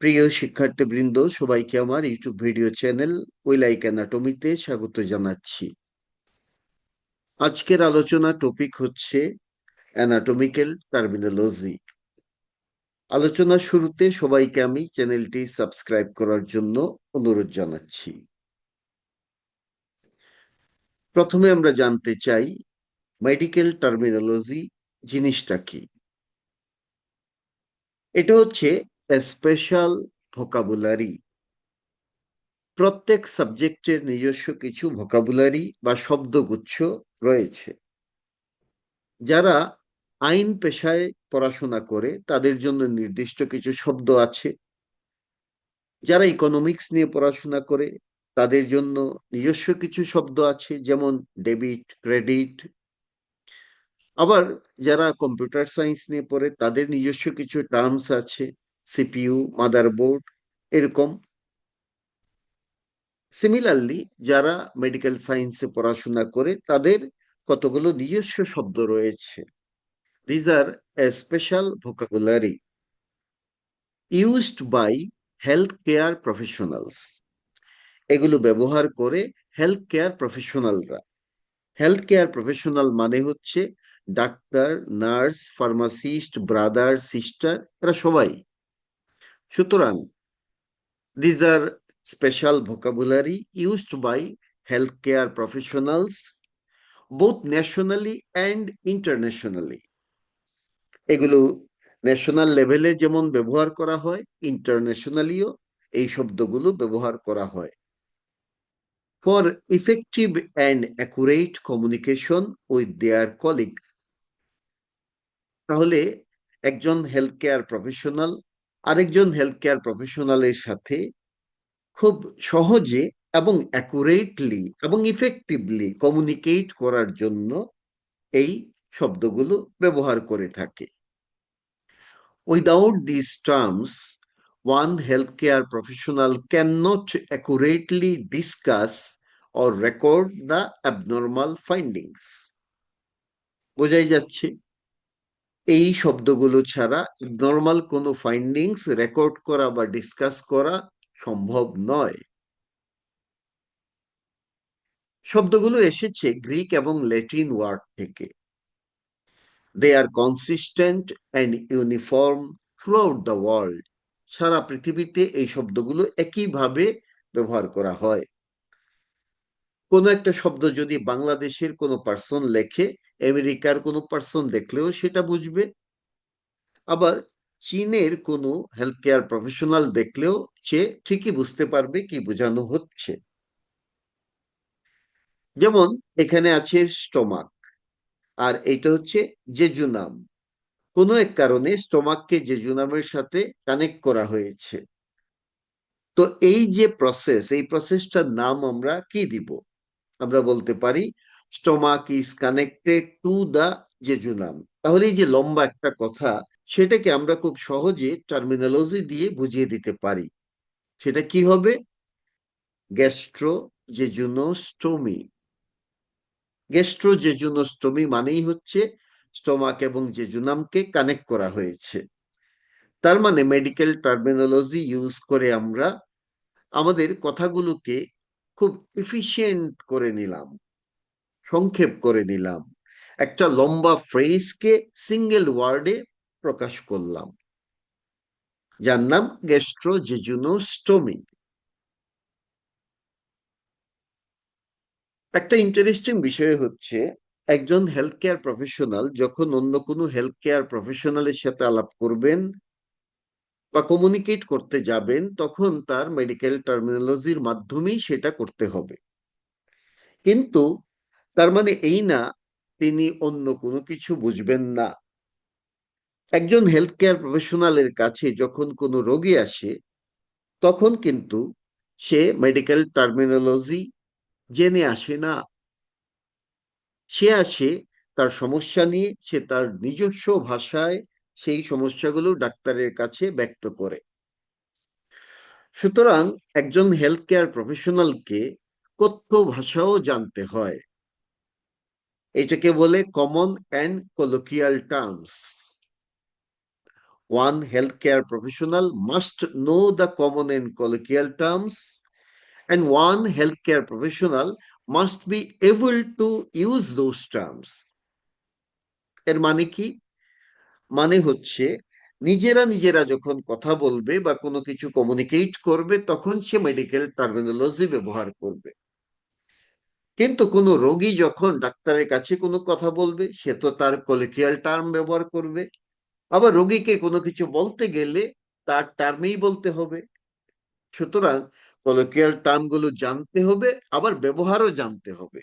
প্রিয় শিক্ষার্থীবৃন্দ, সবাইকে আমার YouTube video channel We Like অ্যানাটমিতে স্বাগত জানাচ্ছি। আজকের আলোচনা টপিক হচ্ছে অ্যানাটমিক্যাল টার্মিনোলজি। আলোচনার শুরুতে সবাইকে আমি চ্যানেলটি সাবস্ক্রাইব করার জন্য অনুরোধ জানাচ্ছি। প্রথমে আমরা জানতে চাই মেডিকেল টার্মিনোলজি জিনিসটা কি। এটা হচ্ছে স্পেশাল ভোকাবুলারি। প্রত্যেক সাবজেক্টের নিজস্ব কিছু ভোকাবুলারি বা শব্দগুচ্ছ রয়েছে। যারা আইন পেশায় পড়াশোনা করে তাদের জন্য নির্দিষ্ট কিছু শব্দ আছে। যারা ইকোনমিক্স নিয়ে পড়াশোনা করে তাদের জন্য নিজস্ব কিছু শব্দ আছে, যেমন ডেবিট, ক্রেডিট। আবার যারা কম্পিউটার সায়েন্স নিয়ে পড়ে তাদের নিজস্ব কিছু টার্মস আছে, সিপিইউ, মাদারবোর্ড, এরকম। সিমিলারলি যারা মেডিকেল সায়েন্সে পড়াশোনা করে তাদের কতগুলো নিজস্ব শব্দ রয়েছে। These are a special vocabulary used by healthcare professionals. এগুলো ব্যবহার করে হেলথ কেয়ার প্রফেশনালরা। হেলথ কেয়ার প্রফেশনাল মানে হচ্ছে doctor, nurse, pharmacist, brother, sister, এরা সবাই। সুতরাং these are special vocabulary used by healthcare professionals both nationally and internationally. এগুলো ন্যাশনাল লেভেলে যেমন ব্যবহার করা হয়, ইন্টারন্যাশনালিও এই শব্দগুলো ব্যবহার করা হয় for effective and accurate communication with their colleague. তাহলে একজন হেলথ কেয়ার প্রফেশনাল আরেকজন হেলথ কেয়ার প্রফেশনালের সাথে খুব সহজে এবং অ্যাকুরেটলি এবং ইফেক্টিভলি কমিউনিকেট করার জন্য এই শব্দগুলো ব্যবহার করে থাকে। Without these terms, one healthcare professional cannot accurately discuss or record the abnormal findings. বোঝাই যাচ্ছে এই শব্দগুলো ছাড়া নর্মাল কোনো ফাইন্ডিংস রেকর্ড করা বা ডিসকাস করা সম্ভব নয়। শব্দগুলো এসেছে গ্রিক এবং ল্যাটিন ওয়ার্ড থেকে। They are consistent and uniform throughout the world. সারা পৃথিবীতে এই শব্দগুলো একইভাবে ব্যবহার করা হয়। কোনো একটা শব্দ যদি বাংলাদেশের কোনো পার্সন লেখে, আমেরিকার কোনো পার্সন দেখলেও সেটা বুঝবে। আবার চীনের কোনো হেলথ কেয়ার প্রফেশনাল দেখলেও সে ঠিকই বুঝতে পারবে কি বোঝানো হচ্ছে। যেমন এখানে আছে স্টোমাক, আর এইটা হচ্ছে জেজুনাম। কোনো এক কারণে স্টোমাককে জেজুনামের সাথে কানেক্ট করা হয়েছে। তো এই যে প্রসেস, এই প্রসেসটার নাম আমরা কি দিব? আমরা বলতে পারি stomach is connected to the jejunum. তাহলে এই যে লম্বা একটা কথা, সেটাকে আমরা খুব সহজে টার্মিনোলজি দিয়ে বুঝিয়ে দিতে পারি। সেটা কি হবে? গ্যাস্ট্রো জেজুনোস্টোমি। গ্যাস্ট্রো জেজুনোস্টোমি মানেই হচ্ছে স্টোমাক এবং জেজুনামকে কানেক্ট করা হয়েছে। তার মানে মেডিকেল টার্মিনোলজি ইউজ করে আমরা আমাদের কথাগুলোকে খুব এফিশিয়েন্ট করে নিলাম, সংক্ষেপ করে নিলাম, একটা লম্বা ফ্রেজকে সিঙ্গেল ওয়ার্ডে প্রকাশ করলাম, যার নাম গ্যাস্ট্রোজেজুনোস্টোমি। একটা ইন্টারেস্টিং বিষয় হচ্ছে, একজন হেলথ কেয়ার প্রফেশনাল যখন অন্য কোনো হেলথ কেয়ার প্রফেশনালের সাথে আলাপ করবেন বা কমিউনিকেট করতে যাবেন, তখন তার মেডিকেল টার্মিনোলজির মাধ্যমেই সেটা করতে হবে। কিন্তু তার মানে এই না তিনি অন্য কোনো কিছু বুঝবেন না। একজন হেলথ কেয়ার প্রফেশনালের কাছে যখন কোনো রোগী আসে, তখন কিন্তু সে মেডিকেল টার্মিনোলজি জেনে আসে না। সে আসে তার সমস্যা নিয়ে, সে তার নিজস্ব ভাষায় সেই সমস্যাগুলো ডাক্তারের কাছে ব্যক্ত করে। সুতরাং একজন হেলথ কেয়ার প্রফেশনালকে কথ্য ভাষাও জানতে হয়। এটাকে বলে common and colloquial terms. One healthcare professional must know the common and colloquial terms, and one healthcare professional must be able to use those terms. এর মানে কি? মানে হচ্ছে নিজেরা নিজেরা যখন কথা বলবে বা কোনো কিছু কমিউনিকেট করবে তখন সে মেডিকেল টার্মিনোলজি ব্যবহার করবে। কিন্তু কোনো রোগী যখন ডাক্তারের কাছে কোনো কথা বলবে সে তো তার কলিকিয়াল টার্ম ব্যবহার করবে। আবার রোগীকে কোনো কিছু বলতে গেলে তার টার্মেই বলতে হবে। সুতরাং কলিকিয়াল টার্ম গুলো জানতে হবে, আবার ব্যবহারও জানতে হবে।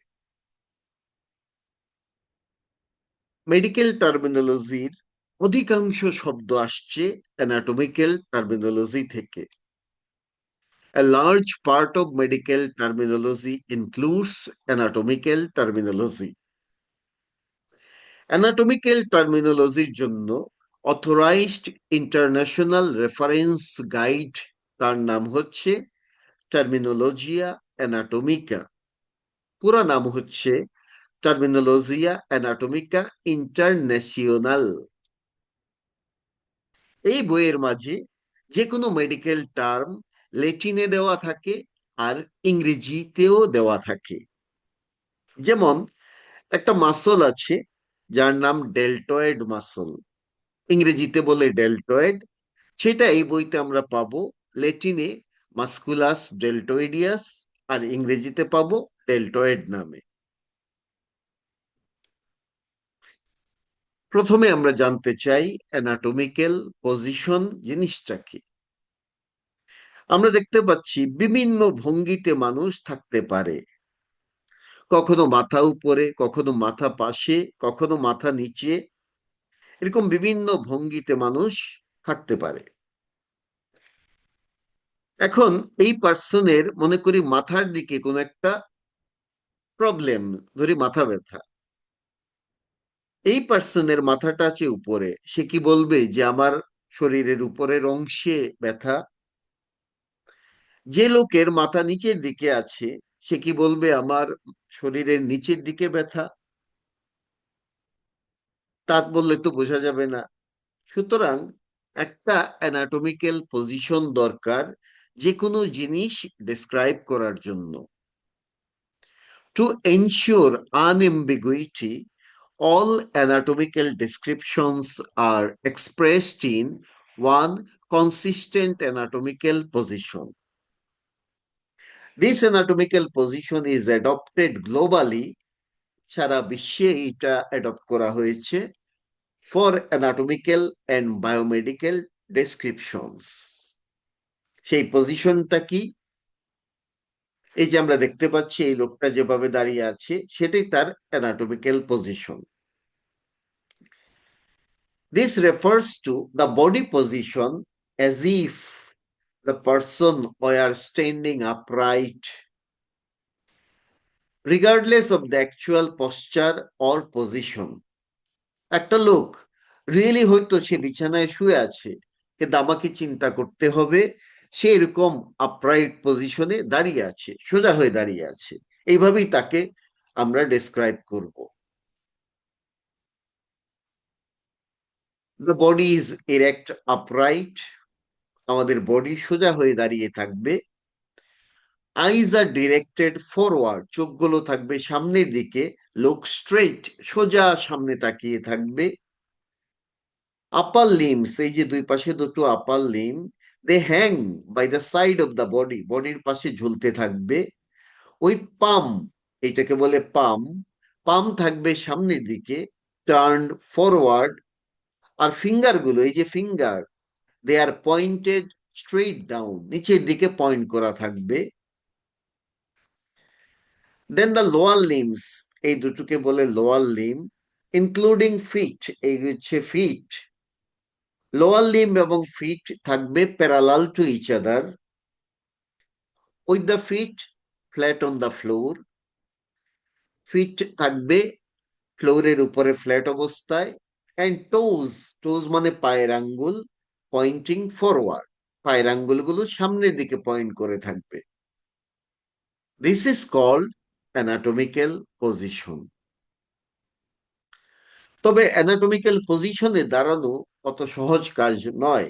মেডিকেল টার্মিনোলজির অধিকাংশ শব্দ আসছে অ্যানাটমিক্যাল টার্মিনোলজি থেকে। A large part of medical terminology includes anatomical terminology. Anatomical terminology জন্য authorized international reference guide তার নাম হচ্ছে Terminologia Anatomica। পুরা নাম হচ্ছে Terminologia Anatomica International। এই বইয়ের মাঝে যে কোনো মেডিকেল টার্ম ল্যাটিনে দেওয়া থাকে আর ইংরেজিতেও দেওয়া থাকে। যেমন একটা মাসল আছে যার নাম ডেলটয়েড মাসল, ইংরেজিতে বলে ডেলটয়েড। সেটা এই বইতে আমরা পাবো ল্যাটিনে মাস্কুলাস ডেলটয়েডিয়াস, আর ইংরেজিতে পাবো ডেলটয়েড নামে। প্রথমে আমরা জানতে চাই অ্যানাটমিক্যাল পজিশন জিনিসটা কি। আমরা দেখতে পাচ্ছি বিভিন্ন ভঙ্গিতে মানুষ থাকতে পারে, কখনো মাথা উপরে, কখনো মাথা পাশে, কখনো মাথা নিচে, এরকম বিভিন্ন ভঙ্গিতে মানুষ থাকতে পারে। এখন এই পার্সনের মনে করি মাথার দিকে কোনো একটা প্রবলেম, ধরি মাথা ব্যথা, এই পার্সনের মাথাটা আছে উপরে, সে কি বলবে যে আমার শরীরের উপরের অংশে ব্যথা? যে লোকের মাথা নিচের দিকে আছে সে কি বলবে আমার শরীরের নিচের দিকে ব্যথা? তা বললে তো বোঝা যাবে না। সুতরাং একটা অ্যানাটমিক্যাল পজিশন দরকার যে কোনো জিনিস ডেসক্রাইব করার জন্য। To ensure unambiguity, all anatomical descriptions are expressed in one consistent anatomical position. This anatomical position is adopted globally, সারা বিশ্বে এটা অ্যাডপ্ট করা হয়েছে, for anatomical and biomedical descriptions. সেই পজিশনটা কি? এই যে আমরা দেখতে পাচ্ছি এই লোকটা যেভাবে দাঁড়িয়ে আছে সেটাই তার anatomical position. This refers to the body position as if the person were standing upright, regardless of the actual posture or position. একটা লোক রিয়েলি হয়তো সে বিছানায় শুয়ে আছে, কিন্তু আমাকে চিন্তা করতে হবে সে এরকম আপরাইট পজিশনে দাঁড়িয়ে আছে, সোজা হয়ে দাঁড়িয়ে আছে, এইভাবেই তাকে আমরা ডেসক্রাইব করব। The body is erect upright, আমাদের বডি সোজা হয়ে দাঁড়িয়ে থাকবে। আইজ আর ডিরেক্টেড ফরওয়ার্ড, চোখগুলো থাকবে সামনের দিকে, লুক স্ট্রেট, সোজা সামনে তাকিয়ে থাকবে। আপার লিমস, এই যে দুই পাশে দুটো upper limb, they hang by the side of the body, বডির পাশে ঝুলতে থাকবে। উইথ পাম, এইটাকে বলে পাম, পাম থাকবে সামনের দিকে, টার্ন ফরওয়ার্ড। আর ফিঙ্গার গুলো, এই যে ফিঙ্গার, দে আর পয়েন্টেড স্ট্রেট ডাউন, নিচের দিকে পয়েন্ট করা থাকবে। দেন দ্য লোয়ার লিমস, এই দুটোকে বলে লোয়ার লিম, ইনক্লুডিং ফিট, এই হচ্ছে ফিট। লোয়ার লিম এবং ফিট থাকবে parallel to each other, with the feet flat on the floor, feet থাকবে ফ্লোরের উপরে ফ্ল্যাট অবস্থায়। অ্যান্ড টোজ, টোজ মানে পায়ের আঙ্গুল, পয়েন্টিং ফরওয়ার্ড, পায়ের আঙ্গুলগুলো সামনের দিকে পয়েন্ট করে থাকবে। This is called anatomical position. তবে অ্যানাটমিক্যাল পজিশনে দাঁড়ানো অত সহজ কাজ নয়।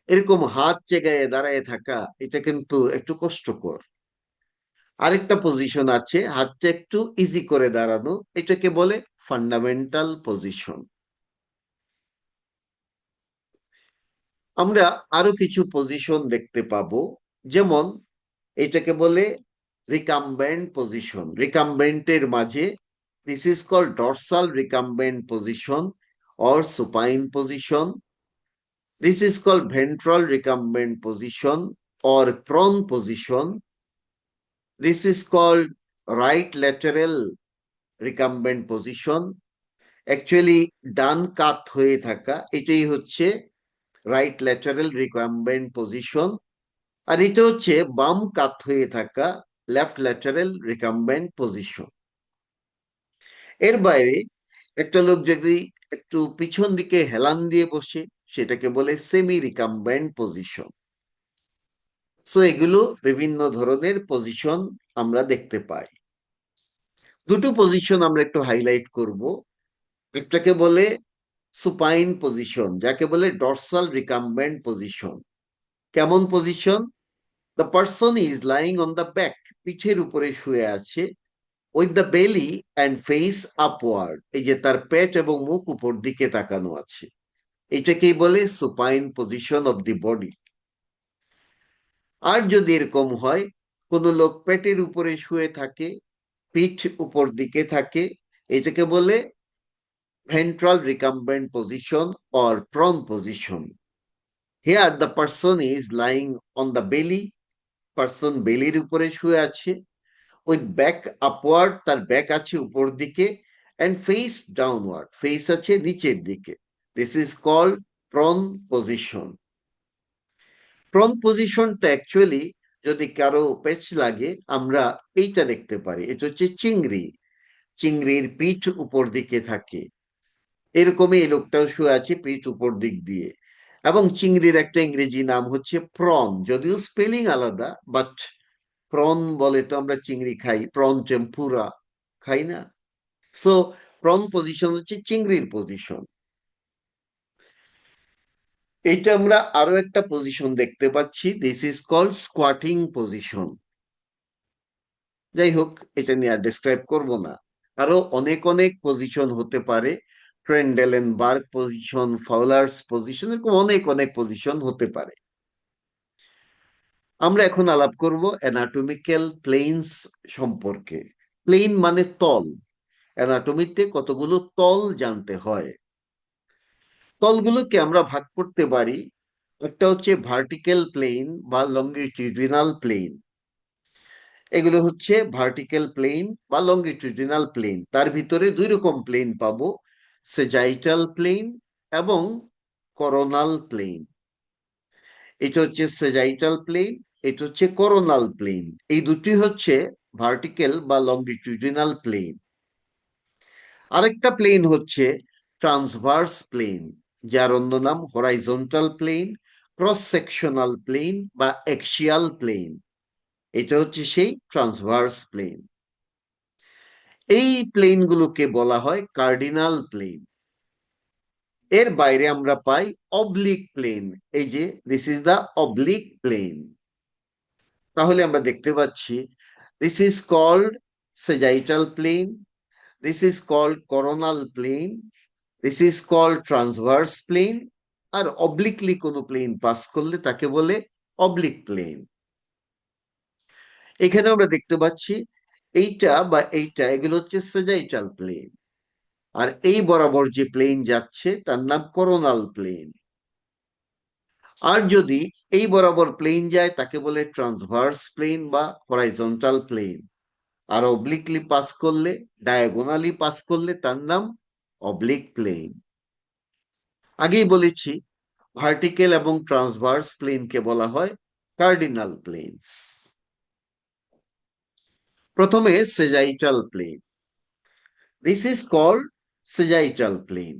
এরকম হাত চেগায়ে দাঁড়ায় থাকা এটা কিন্তু একটু কষ্টকর। আরেকটা পজিশন আছে হাতটা একটু ইজি করে দাঁড়ানো, এটাকে বলে ফান্ডামেন্টাল পজিশন। আমরা আরো কিছু পজিশন দেখতে পাবো, যেমন এটাকে বলে রিকাম্বেন্ট পজিশন। রিকাম্বেন্টের মাঝে this is called dorsal recumbent position or supine position. This is called ventral recumbent position or prone position. This is called right lateral recumbent position. Actually ডান কাত হয়ে থাকা এটাই হচ্ছে রাইট ল্যাটারাল রিকাম্বেন্ট পজিশন, আর এটা হচ্ছে বাম কাত হয়ে থাকা লেফট ল্যাটারাল রিকাম্বেন্ট পজিশন। এর বাইরে একটা লোক যদি একটু পিছন দিকে হেলান দিয়ে বসে সেটাকে বলে সেমি রিকাম্বেন্ট পজিশন। সো এগুলো বিভিন্ন ধরনের পজিশন আমরা দেখতে পাই। দুটো পজিশন আমরা একটু হাইলাইট করব। একটাকে বলে সুপাইন পজিশন, যাকে বলে ডরসাল রিকাম্বেন্ট পজিশন। কেমন position? The person is lying on the back, পিঠের উপরে শুয়ে আছে, উইথ দ্য বেলি অ্যান্ড ফেস আপওয়ার্ড, এই যে তার পেট এবং মুখ উপর দিকে তাকানো আছে, এটাকেই বলে supine position of the body. আর যদি এরকম হয় কোনো লোক পেটের উপরে শুয়ে থাকে, পিঠ উপর দিকে থাকে, এটাকে বলে ventral recumbent position or prone position. Here the person is lying on the belly, person বেলির উপরে শুয়ে আছে, উইথ ব্যাক আপওয়ার্ড, তার ব্যাক আছে উপর দিকে, অ্যান্ড ফেস ডাউনওয়ার্ড, ফেস আছে নিচের দিকে। This is called prone position. Prone পজিশনটা অ্যাকচুয়ালি যদি কারো পেচ লাগে আমরা এইটা দেখতে পারি, এটা হচ্ছে চিংড়ি। চিংড়ির পিঠ উপর দিকে থাকে, এরকমই এই লোকটাও শুয়ে আছে পিঠ উপর দিক দিয়ে। এবং চিংড়ির একটা ইংরেজি নাম হচ্ছে প্রন, যদিও স্পেলিং আলাদা, বাট প্রন বলে তো আমরা চিংড়ি খাই, প্রন টেম্পুরা খাই না? সো প্রন পজিশন হচ্ছে চিংড়ির পজিশন। এইটা আমরা আরো একটা পজিশন দেখতে পাচ্ছি, this is called squatting position. যাই হোক, এটা নিয়ে আর ডিসক্রাইব করব না। আরো অনেক অনেক পজিশন হতে পারে, ট্রেন্ডেলেনবার্গ পজিশন, ফাউলার্স পজিশন, এরকম অনেক অনেক পজিশন হতে পারে। আমরা এখন আলাপ করব অ্যানাটমিক্যাল প্লেনস সম্পর্কে। প্লেন মানে তল, অ্যানাটমিতে কতগুলো তল জানতে হয়। তলগুলোকে আমরা ভাগ করতে পারি, একটা হচ্ছে ভার্টিক্যাল প্লেন বা লঙ্গিটিউডিনাল প্লেন। এগুলো হচ্ছে ভার্টিক্যাল প্লেন বা লঙ্গিটিউডিনাল প্লেন। তার ভিতরে দুই রকম প্লেন পাবো, সেজাইটাল প্লেন এবং করোনাল প্লেন। এটা হচ্ছে সেজাইটাল প্লেন, এটা হচ্ছে করোনাল প্লেন। এই দুটি হচ্ছে ভার্টিক্যাল বা লঙ্গিটিউডিনাল প্লেন। আরেকটা প্লেন হচ্ছে ট্রান্সভার্স প্লেন, যার অন্য নাম horizontal plane, cross sectional plane বা এক্সিয়াল প্লেন। এটা হচ্ছে সেই ট্রান্সভার্স প্লেন। এই প্লেনগুলোকে বলা হয় কার্ডিনাল প্লেন। এর বাইরে আমরা পাই অবলিক প্লেন, এই যে this is the oblique plane. তাহলে আমরা দেখতে পাচ্ছি this is called sagittal plane, this is called coronal plane, this is called transverse plane. আর অবলিকলি কোনো প্লেন পাস করলে তাকে বলে অবলিক প্লেন। এখানে আমরা দেখতে পাচ্ছি এইটা বা এইটা, এগুলো হচ্ছে সেজাইটাল প্লেন, আর এই বরাবর যে প্লেন যাচ্ছে তার নাম করোনাল প্লেন। আর যদি এই বরাবর প্লেন যায় তাকে বলে ট্রান্সভার্স প্লেন বা হরাইজন্টাল প্লেন। আর অবলিকলি পাস করলে, ডায়াগোনালি পাস করলে তার নাম অবলিক প্লেন। আগেই বলেছি ভার্টিক্যাল এবং ট্রান্সভার্স প্লেনকে বলা হয় কার্ডিনাল প্লেনস। প্রথমে sagittal plane, this is called sagittal plane.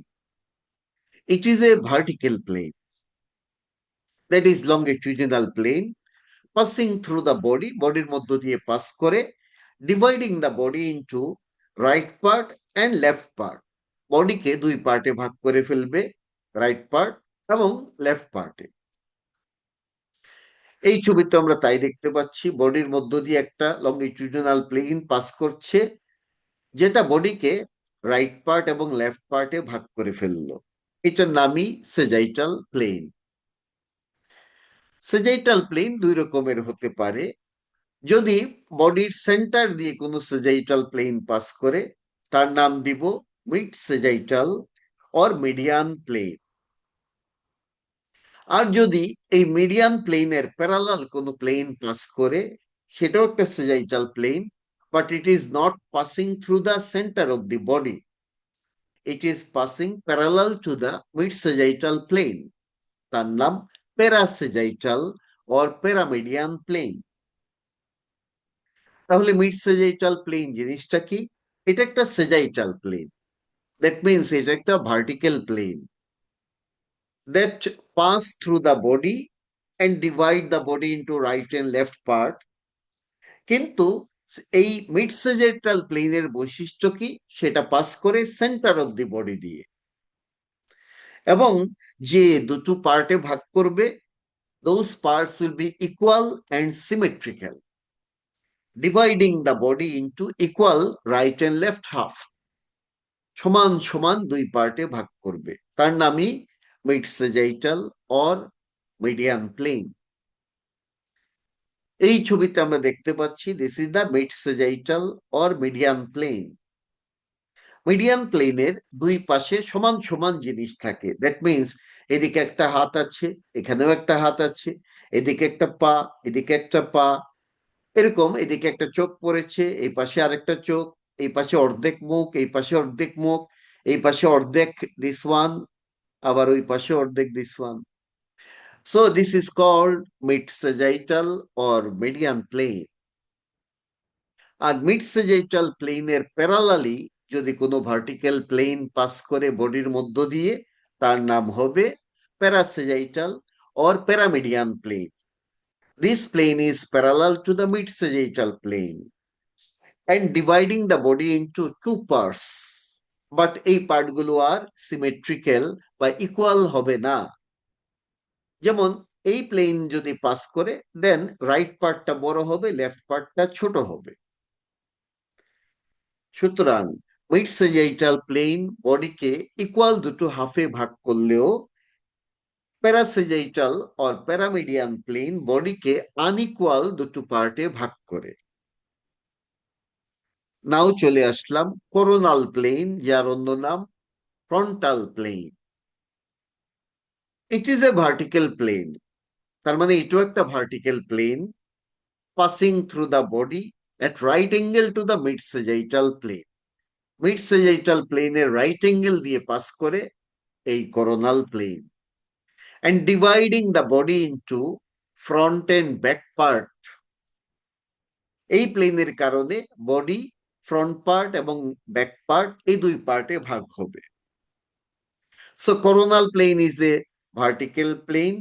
It is a vertical plane, that is longitudinal plane passing through the body, বডির মধ্য দিয়ে পাস করে, dividing the body into right part and left part. বডিকে দুই পার্টে ভাগ করে ফেলবে, রাইট পার্ট এবং লেফট পার্টে। এই ছবিতে আমরা তাই দেখতে পাচ্ছি, বডির মধ্য দিয়ে একটা লঙ্গিটিউডিনাল প্লেন পাস করছে, যেটা বডিকে রাইট পার্ট এবং লেফট পার্টে ভাগ করে ফেললো। এটার নামই সেজাইটাল প্লেন। সেজাইটাল প্লেন দুই রকমের হতে পারে। যদি বডির সেন্টার দিয়ে কোনো সেজাইটাল প্লেন পাস করে, তার নাম দিব mid sagittal or median plane. আর যদি এই মিডিয়ান প্লেনের প্যারালাল কোনো প্লেন পাস করে, সেটাও একটা sagittal plane, but it is not passing through the centre of the body, it is passing parallel to the mid sagittal plane. তার নাম parasagittal or paramedian plane. তাহলে মিড সেজাইটাল প্লেন জিনিসটা কি? এটা একটা সেজাইটাল প্লেন, দ্যাট মিনস এটা একটা vertical plane that pass through the body and divide the body into right and left part. কিন্তু এই মিড সেজাইটাল প্লেনের বৈশিষ্ট্য কি? সেটা পাস করে সেন্টার অফ দি বডি দিয়ে, এবং যে দুটো পার্টে ভাগ করবে, those parts will be equal and symmetrical, dividing the body into equal right and left half. সমান সমান দুই পার্টে ভাগ করবে, তার নামই mid sagittal or median plane. এই ছবিতে আমরা দেখতে পাচ্ছি this is the mid sagittal or median plane. Median প্লেনের দুই পাশে সমান সমান জিনিস থাকে, দ্যাট মিনস এদিকে একটা হাত আছে, এখানেও একটা হাত আছে, এদিকে একটা পা, এদিকে একটা পা, এরকম এদিকে একটা চোখ পড়েছে, এই পাশে আরেকটা চোখ, এই পাশে অর্ধেক মুখ, এই পাশে অর্ধেক মুখ, এই পাশে অর্ধেক দিস ওয়ান, আবার ওই পাশে অর্ধেক this one. So this is called mid sagittal or median plane. আর মিড সেজাইটাল প্লেনের প্যারালালি যদি কোনো ভার্টিক্যাল প্লেন পাস করে বডির মধ্য দিয়ে, তার নাম হবে parasagittal or paramedian plane. This plane is parallel to the mid sagittal plane and dividing the body into two parts, but এই পার্টগুলো আর সিমেট্রিক্যাল বা ইকুয়াল হবে না। যেমন এই প্লেন যদি পাস করে, দেন রাইট পার্টটা বড় হবে, লেফট পার্টটা ছোট হবে। সুতরাং মিড সেজাইটাল প্লেন বডিকে ইকুয়াল দুটো হাফে ভাগ করলেও প্যারাসেজাইটাল অর প্যারামিডিয়ান প্লেন বডিকে আনইকুয়াল দুটো পার্টে ভাগ করে। নাও চলে আসলাম কোরোনাল প্লেন, যার অন্য নাম frontal plane. It is a vertical plane, তার মানে এটাও একটা vertical plane passing through the body at right angle to the mid sagittal plane. Mid sagittal প্লেনের রাইট অ্যাঙ্গেল দিয়ে পাস করে এই coronal plane, and dividing the body into front and back part. এই প্লেনের কারণে বডি ফ্রন্ট পার্ট এবং back part এই দুই পার্টে ভাগ হবে। So coronal plane is a vertical plane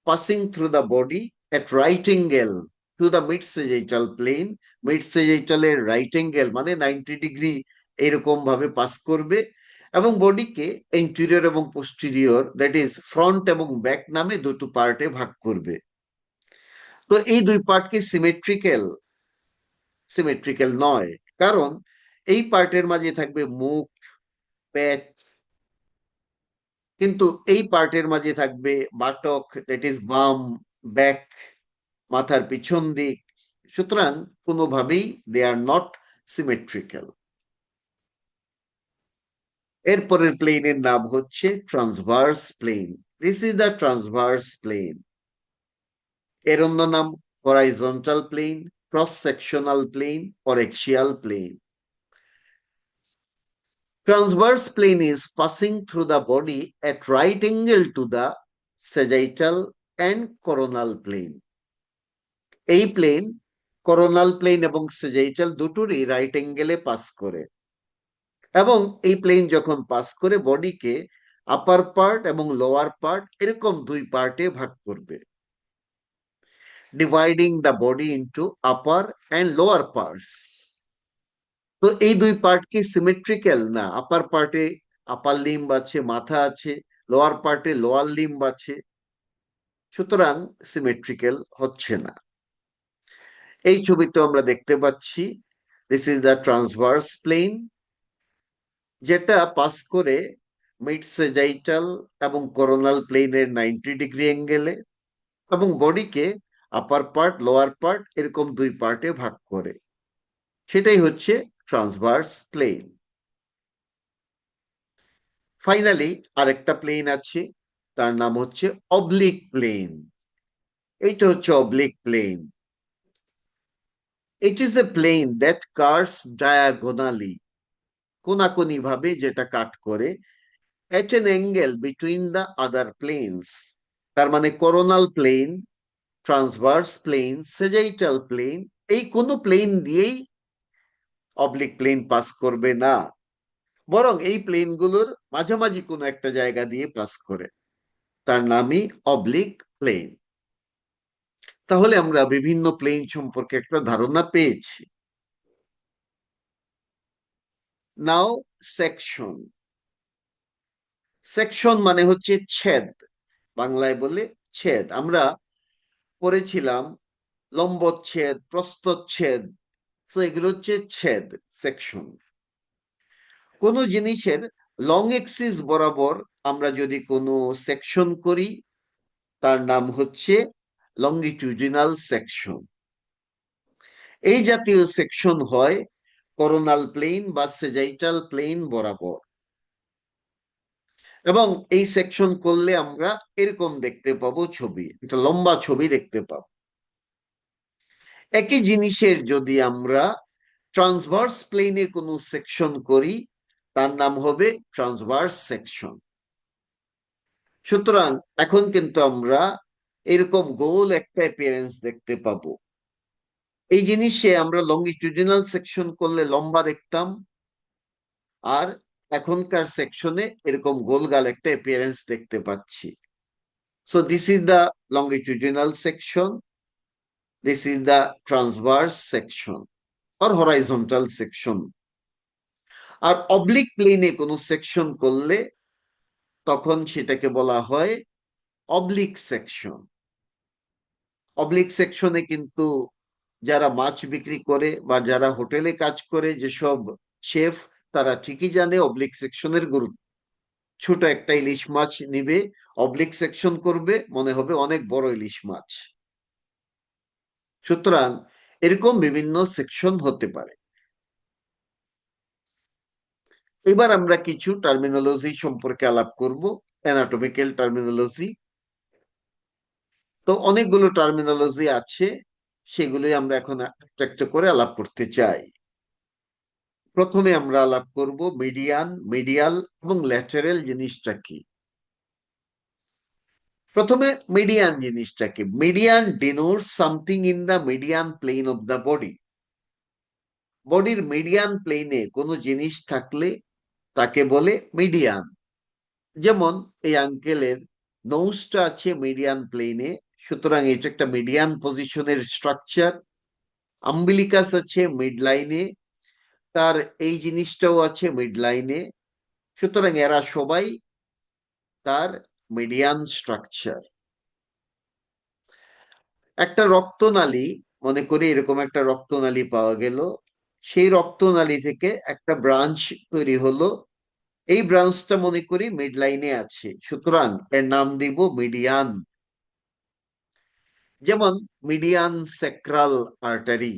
passing through the body at right angle to the mid sagittal plane. Mid sagittal এর রাইট অ্যাঙ্গেল মানে 90 ডিগ্রি এরকম ভাবে পাস করবে, এবং বডিকে এন্টেরিয়র এবং পোস্টেরিয়র, দ্যাট ইজ ফ্রন্ট এবং ব্যাক নামে দুটো পার্টে ভাগ করবে। তো এই দুই পার্ট কি সিমেট্রিক্যাল? সিমেট্রিক্যাল নয়, কারণ এই পার্টের মাঝে থাকবে মুখ, পেট, কিন্তু এই পার্টের মাঝে থাকবে বাটক, দ্যাট ইজ বাম, ব্যাক, মাথার পিছন দিক। সুতরাং কোনোভাবেই দে আর নট সিমেট্রিক্যাল। এরপরের প্লেনের নাম হচ্ছে transverse plane. This is the transverse plane. এর অন্য নাম horizontal plane, cross sectional plane or axial plane. Transverse plane is passing through the body at right angle to the sagittal and coronal plane. এই plane কোরোনাল plane এবং সেজাইটাল দুটোরই right অ্যাঙ্গেলে pass করে, এবং এই প্লেন যখন পাস করে বডিকে আপার পার্ট এবং লোয়ার পার্ট এরকম দুই পার্টে ভাগ করবে, dividing the body into upper and lower parts. তো এই দুই পার্ট কি সিমেট্রিক্যাল? না, আপার পার্টে আপার লিম্ব আছে, মাথা আছে, লোয়ার পার্টে লোয়ার লিম্ব আছে, সুতরাং সিমেট্রিক্যাল হচ্ছে না। এই ছবিতে আমরা দেখতে পাচ্ছি this is the transverse plane, যেটা পাস করে মিড সেজাইটাল এবং করোনাল প্লেনের 90 ডিগ্রি অ্যাঙ্গেলে, এবং বডিকে আপার পার্ট লোয়ার পার্ট এরকম দুই পার্টে ভাগ করে। সেটাই হচ্ছে ট্রান্সভার্স প্লেন। ফাইনালি আরেকটা প্লেন আছে, তার নাম হচ্ছে অবলিক প্লেন। এইটা হচ্ছে oblique plane. It is a plane that curves diagonally, কোনাকুনি ভাবে যেটা কাট করে, at an angle between the other planes। তার মানে coronal plane, transverse plane, sagittal plane, এই কোনো প্লেন দিয়েই অবলিক প্লেন পাস করবে না, বরং এই প্লেনগুলোর মাঝামাঝি কোনো একটা জায়গা দিয়ে পাস করে, তার নামই অবলিক প্লেন। তাহলে আমরা বিভিন্ন প্লেন সম্পর্কে একটা ধারণা পেয়েছি। নাও সেকশন। সেকশন মানে হচ্ছে ছেদ, বাংলায় বলে ছেদ। আমরা পড়েছিলাম লম্বচ্ছেদ, প্রস্থচ্ছেদ, তো এগুলো হচ্ছে ছেদ, সেকশন। কোন জিনিসের লং এক্সিস বরাবর আমরা যদি কোনো সেকশন করি, তার নাম হচ্ছে লঙ্গিটিউডিনাল সেকশন। এই জাতীয় সেকশন হয় করোনাল প্লেন বা সেজাইটাল প্লেন বরাবর, এবং এই সেকশন করলে আমরা এরকম দেখতে পাবো ছবি, একটা লম্বা ছবি দেখতে পাবো। একই জিনিসের যদি আমরা ট্রান্সভার্স প্লেনে কোনো সেকশন করি, তার নাম হবে ট্রান্সভার্স সেকশন। সুতরাং এখন কিন্তু আমরা এরকম গোল একটা অ্যাপিয়ারেন্স দেখতে পাবো। এই জিনিসে আমরা লঙ্গিটিউডিনাল সেকশন করলে লম্বা দেখতাম, আর এখনকার সেকশনে এরকম গোলগাল একটা অ্যাপিয়ারেন্স দেখতে পাচ্ছি। So this is the longitudinal section, this is the transverse section আর হরাইজন্টাল সেকশন। আর অবলিক প্লেনে কোনো সেকশন করলে তখন সেটাকে বলা হয় অবলিক সেকশন। অবলিক সেকশনে কিন্তু যারা মাছ বিক্রি করে বা যারা হোটেলে কাজ করে, যেসব শেফ, তারা ঠিকই জানে অবলিক সেকশনের গুরুত্ব। ছোট একটা ইলিশ মাছ নিবে, অবলিক সেকশন করবে, মনে হবে অনেক বড় ইলিশ মাছ। সুতরাং এরকম বিভিন্ন সেকশন হতে পারে। এবার আমরা কিছু টার্মিনোলজি সম্পর্কে আলাপ করব, অ্যানাটমিক্যাল টার্মিনোলজি। তো অনেকগুলো টার্মিনোলজি আছে, সেগুলোই আমরা এখন একটা একটা করে আলাপ করতে চাই। প্রথমে আমরা আলাপ করব মিডিয়ান, মিডিয়াল এবং ল্যাটেরাল জিনিসটা কি। প্রথমে মিডিয়ান জিনিসটা কি। Median denotes something in the median plane of the body. বডির মিডিয়ান প্লেনে কোনো জিনিস থাকলে তাকে বলে মিডিয়ান। যেমন এই আঙ্কেলের নোজটা আছে মিডিয়ান প্লেনে, সুতরাং এটা একটা মিডিয়ান পজিশনের স্ট্রাকচার। আম্বিলিকাস আছে মিড লাইনে, তার এই জিনিসটাও আছে মিড লাইনে, সুতরাং এরা সবাই তার মিডিয়ান স্ট্রাকচার। একটা রক্তনালী, মনে করি এরকম একটা রক্তনালী পাওয়া গেল, সেই রক্তনালী থেকে একটা ব্রাঞ্চ তৈরি হলো, এই ব্রাঞ্চটা মনে করি মিড লাইনে আছে, সুতরাং এর নাম দিব মিডিয়ান। যেমন মিডিয়ান স্যাক্রাল আর্টারি,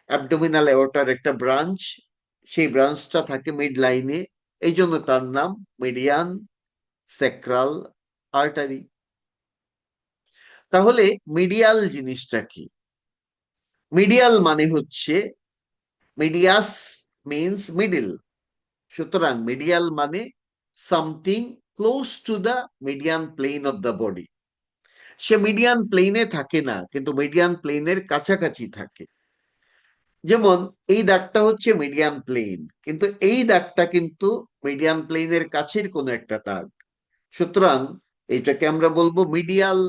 অ্যাবডোমিনাল এওর্টার একটা ব্রাঞ্চ, সেই ব্রাঞ্চটা থাকে মিড লাইনে, এই জন্য তার নাম মিডিয়ান স্যাক্রাল আর্টারি। তাহলে মিডিয়াল জিনিসটা কি? মিডিয়াল মানে হচ্ছে, মিডিয়াস মিন্স মিডিল, সুতরাং মিডিয়াল মানে something close to the median plane of the body. সে মিডিয়ান প্লেনে থাকে না, কিন্তু মিডিয়ান প্লেনের কাছাকাছি থাকে। যেমন এই দাগটা হচ্ছে মিডিয়ান প্লেন, কিন্তু এই দাগটা কিন্তু মিডিয়ান প্লেনের কাছের কোনো একটা দাগ, সুতরাং এটাকে আমরা বলবো মিডিয়াল।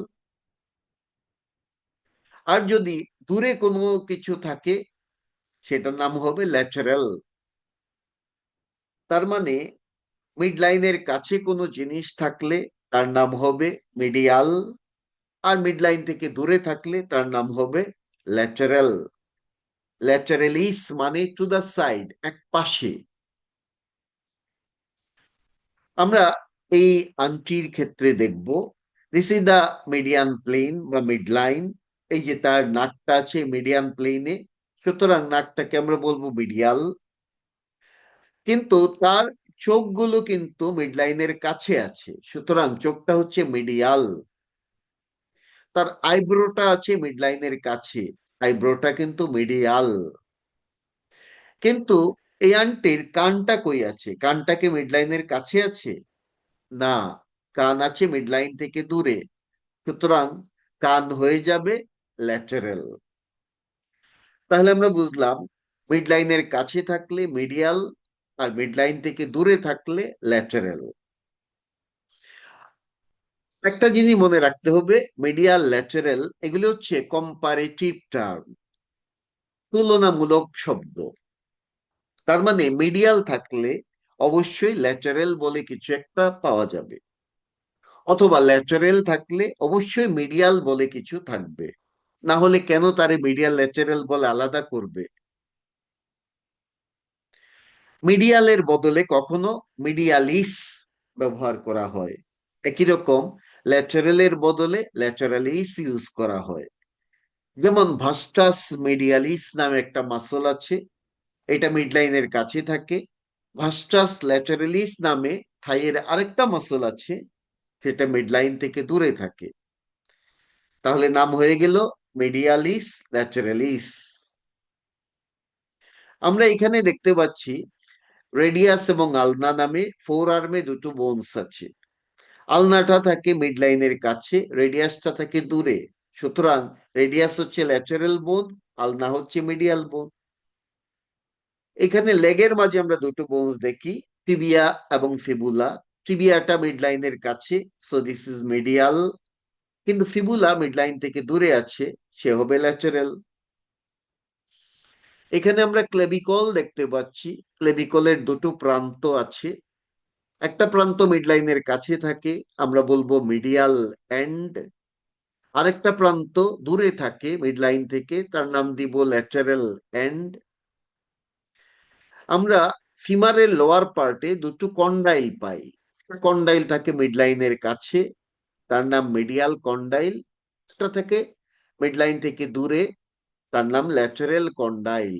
আর যদি দূরে কোনো কিছু থাকে, সেটার নাম হবে ল্যাটারাল। তার মানে মিড লাইনের কাছে কোনো জিনিস থাকলে তার নাম হবে মিডিয়াল, আর মিড লাইন থেকে দূরে থাকলে তার নাম হবে ল্যাটারাল। ল্যাটারালিস মানে টু দা সাইড, এক পাশে। আমরা এই আংটির ক্ষেত্রে দেখব, this is the median plane বা মিড লাইন। এই যে তার নাকটা আছে মিডিয়ান প্লেনে, সুতরাং নাকটাকে আমরা বলবো মিডিয়াল। কিন্তু তার চোখগুলো কিন্তু মিড লাইনের কাছে আছে, সুতরাং চোখটা হচ্ছে মিডিয়াল। তার আইব্রোটা আছে মিড লাইনের কাছে, আইব্রোটা কিন্তু মিডিয়াল। কিন্তু এই আন্টির কানটা কই আছে? কানটা কি মিড লাইনের কাছে আছে? না, কান আছে মিড লাইন থেকে দূরে, সুতরাং কান হয়ে যাবে ল্যাটারাল। তাহলে আমরা বুঝলাম মিড লাইনের কাছে থাকলে মিডিয়াল, আর মিড লাইন থেকে দূরে থাকলে ল্যাটারাল। একটা জিনিস মনে রাখতে হবে, মিডিয়াল ল্যাটারাল এগুলি হচ্ছে কম্পারেটিভ টার্ম, তুলনামূলক শব্দ। তার মানে মিডিয়াল থাকলে অবশ্যই ল্যাটারাল বলে কিছু একটা পাওয়া যাবে, অথবা ল্যাটারাল থাকলে অবশ্যই মিডিয়াল বলে কিছু থাকবে। না হলে কেন তারে মিডিয়াল ল্যাটারাল বলে আলাদা করবে? মিডিয়ালের বদলে কখনো মিডিয়ালিস ব্যবহার করা হয়। একই রকম ল্যাটারালের বদলে ল্যাটারালিস ইউজ করা হয়। যেমন ভাস্টাস মিডিয়ালিস নামে একটা মাসল আছে, এটা মিডলাইনের কাছে থাকে। ভাস্টাস ল্যাটারালিস নামে থাইয়ের আরেকটা মাসল আছে, সেটা মিডলাইন থেকে দূরে থাকে। তাহলে নাম হয়ে গেল মিডিয়ালিস ল্যাটারালিস। আমরা এখানে দেখতে পাচ্ছি রেডিয়াস এবং আলনা নামে ফোর আর্মে দুটো বোনস আছে। আলনাটা থাকে মিড লাইনের কাছে, রেডিয়াসটা থাকে দূরে, সুতরাং রেডিয়াস হচ্ছে ল্যাটারাল বোন, আলনা হচ্ছে মিডিয়াল বোন। এখানে লেগের মাঝে আমরা দুটো বোনস দেখি, টিবিয়া এবং ফিবুলা। টিবিয়াটা মিড লাইনের কাছে, সো দিস ইজ মিডিয়াল। কিন্তু ফিবুলা মিড লাইন থেকে দূরে আছে, সে হবে ল্যাটারাল। এখানে আমরা ক্লেবিকল দেখতে পাচ্ছি, ক্লেবিকলের দুটো প্রান্ত আছে। একটা প্রান্ত মিড লাইনের কাছে থাকে, আমরা বলবো মিডিয়াল এন্ড। আরেকটা প্রান্ত দূরে থাকে মিড লাইন থেকে, তার নাম দিব ল্যাটারাল এন্ড। আমরা ফিমারের লোয়ার পার্টে দুটো কন্ডাইল পাই। কন্ডাইল থাকে মিড লাইনের কাছে, তার নাম মিডিয়াল কন্ডাইল। একটা থেকে মিড লাইন থেকে দূরে, তার নাম ল্যাটারাল কন্ডাইল।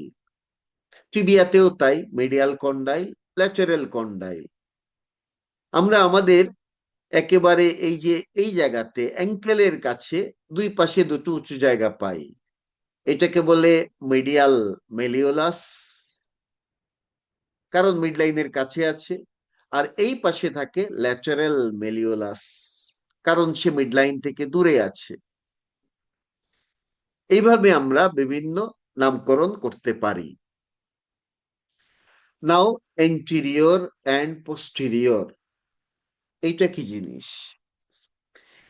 টিবিয়াতেও তাই, মিডিয়াল কন্ডাইল, ল্যাটারাল কন্ডাইল। আমরা আমাদের একেবারে এই যে এই জায়গাতে অ্যাঙ্কেলের কাছে দুই পাশে দুটো উঁচু জায়গা পাই, এটাকে বলে মিডিয়াল মেলিওলাস, কারণ মিড লাইনের কাছে আছে। আর এই পাশে থাকে ল্যাটারাল মেলিওলাস, কারণ সে মিড লাইন থেকে দূরে আছে। এইভাবে আমরা বিভিন্ন নামকরণ করতে পারি। নাও এন্টিরিয়র অ্যান্ড পোস্টেরিয়র, এইটা কি জিনিস?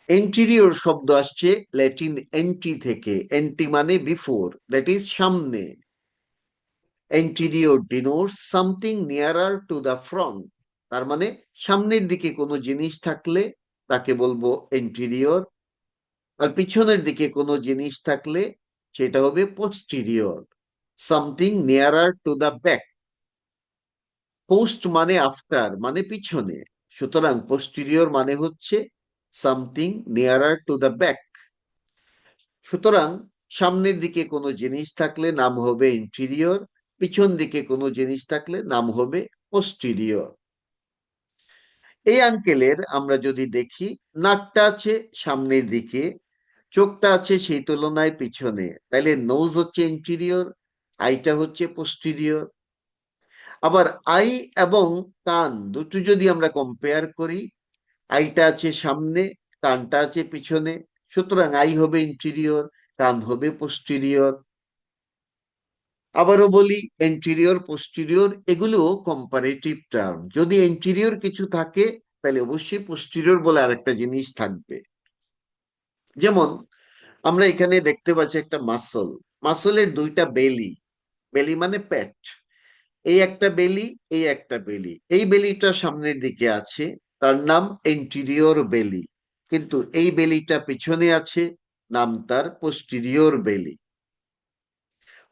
এন্টিরিয়র শব্দ আসছে ল্যাটিন এন্টি থেকে, এন্টি মানে বিফোর, দ্যাট ইজ সামনে। Anterior denotes something nearer to the front, তার মানে সামনের দিকে কোনো জিনিস থাকলে তাকে বলবো এন্টিরিয়র, আর পিছনের দিকে কোনো জিনিস থাকলে সেটা হবে posterior. Something nearer to the back, post মানে আফটার মানে পিছনে, সুতরাং পোস্টিরিয়র মানে হচ্ছে something nearer to the back. সুতরাং সামনের দিকে কোনো জিনিস থাকলে নাম হবে ইন্টেরিয়র, পিছন দিকে কোনো জিনিস থাকলে নাম হবে পোস্টেরিয়র। এই আঙ্কেলের আমরা যদি দেখি, নাকটা আছে সামনের দিকে, চোখটা আছে সেই তুলনায় পিছনে, তাহলে নোজ হচ্ছে ইন্টেরিয়র, আইটা হচ্ছে পোস্টেরিয়র। আবার আই এবং কান দুটো যদি আমরা কম্পেয়ার করি, আইটা আছে সামনে, কানটা আছে পিছনে, সুতরাং আই হবে ইন্টেরিয়র, কান হবে পোস্টেরিয়র। আবারও বলি, এন্টেরিয়র পোস্টেরিয়র এগুলো কম্পারেটিভ টার্ম। যদি এন্টেরিয়র কিছু থাকে তাহলে অবশ্যই পোস্টেরিয়র বলে আরেকটা জিনিস থাকবে। যেমন আমরা এখানে দেখতে পাচ্ছি একটা মাসল, মাসলের দুইটা বেলি, বেলি মানে পেট। এই একটা বেলি, এই একটা বেলি, এই বেলিটা সামনের দিকে আছে, তার নাম এন্টিরিয়র বেলি। কিন্তু এই বেলিটা পিছনে আছে, নাম তার পোস্টিরিয়র বেলি।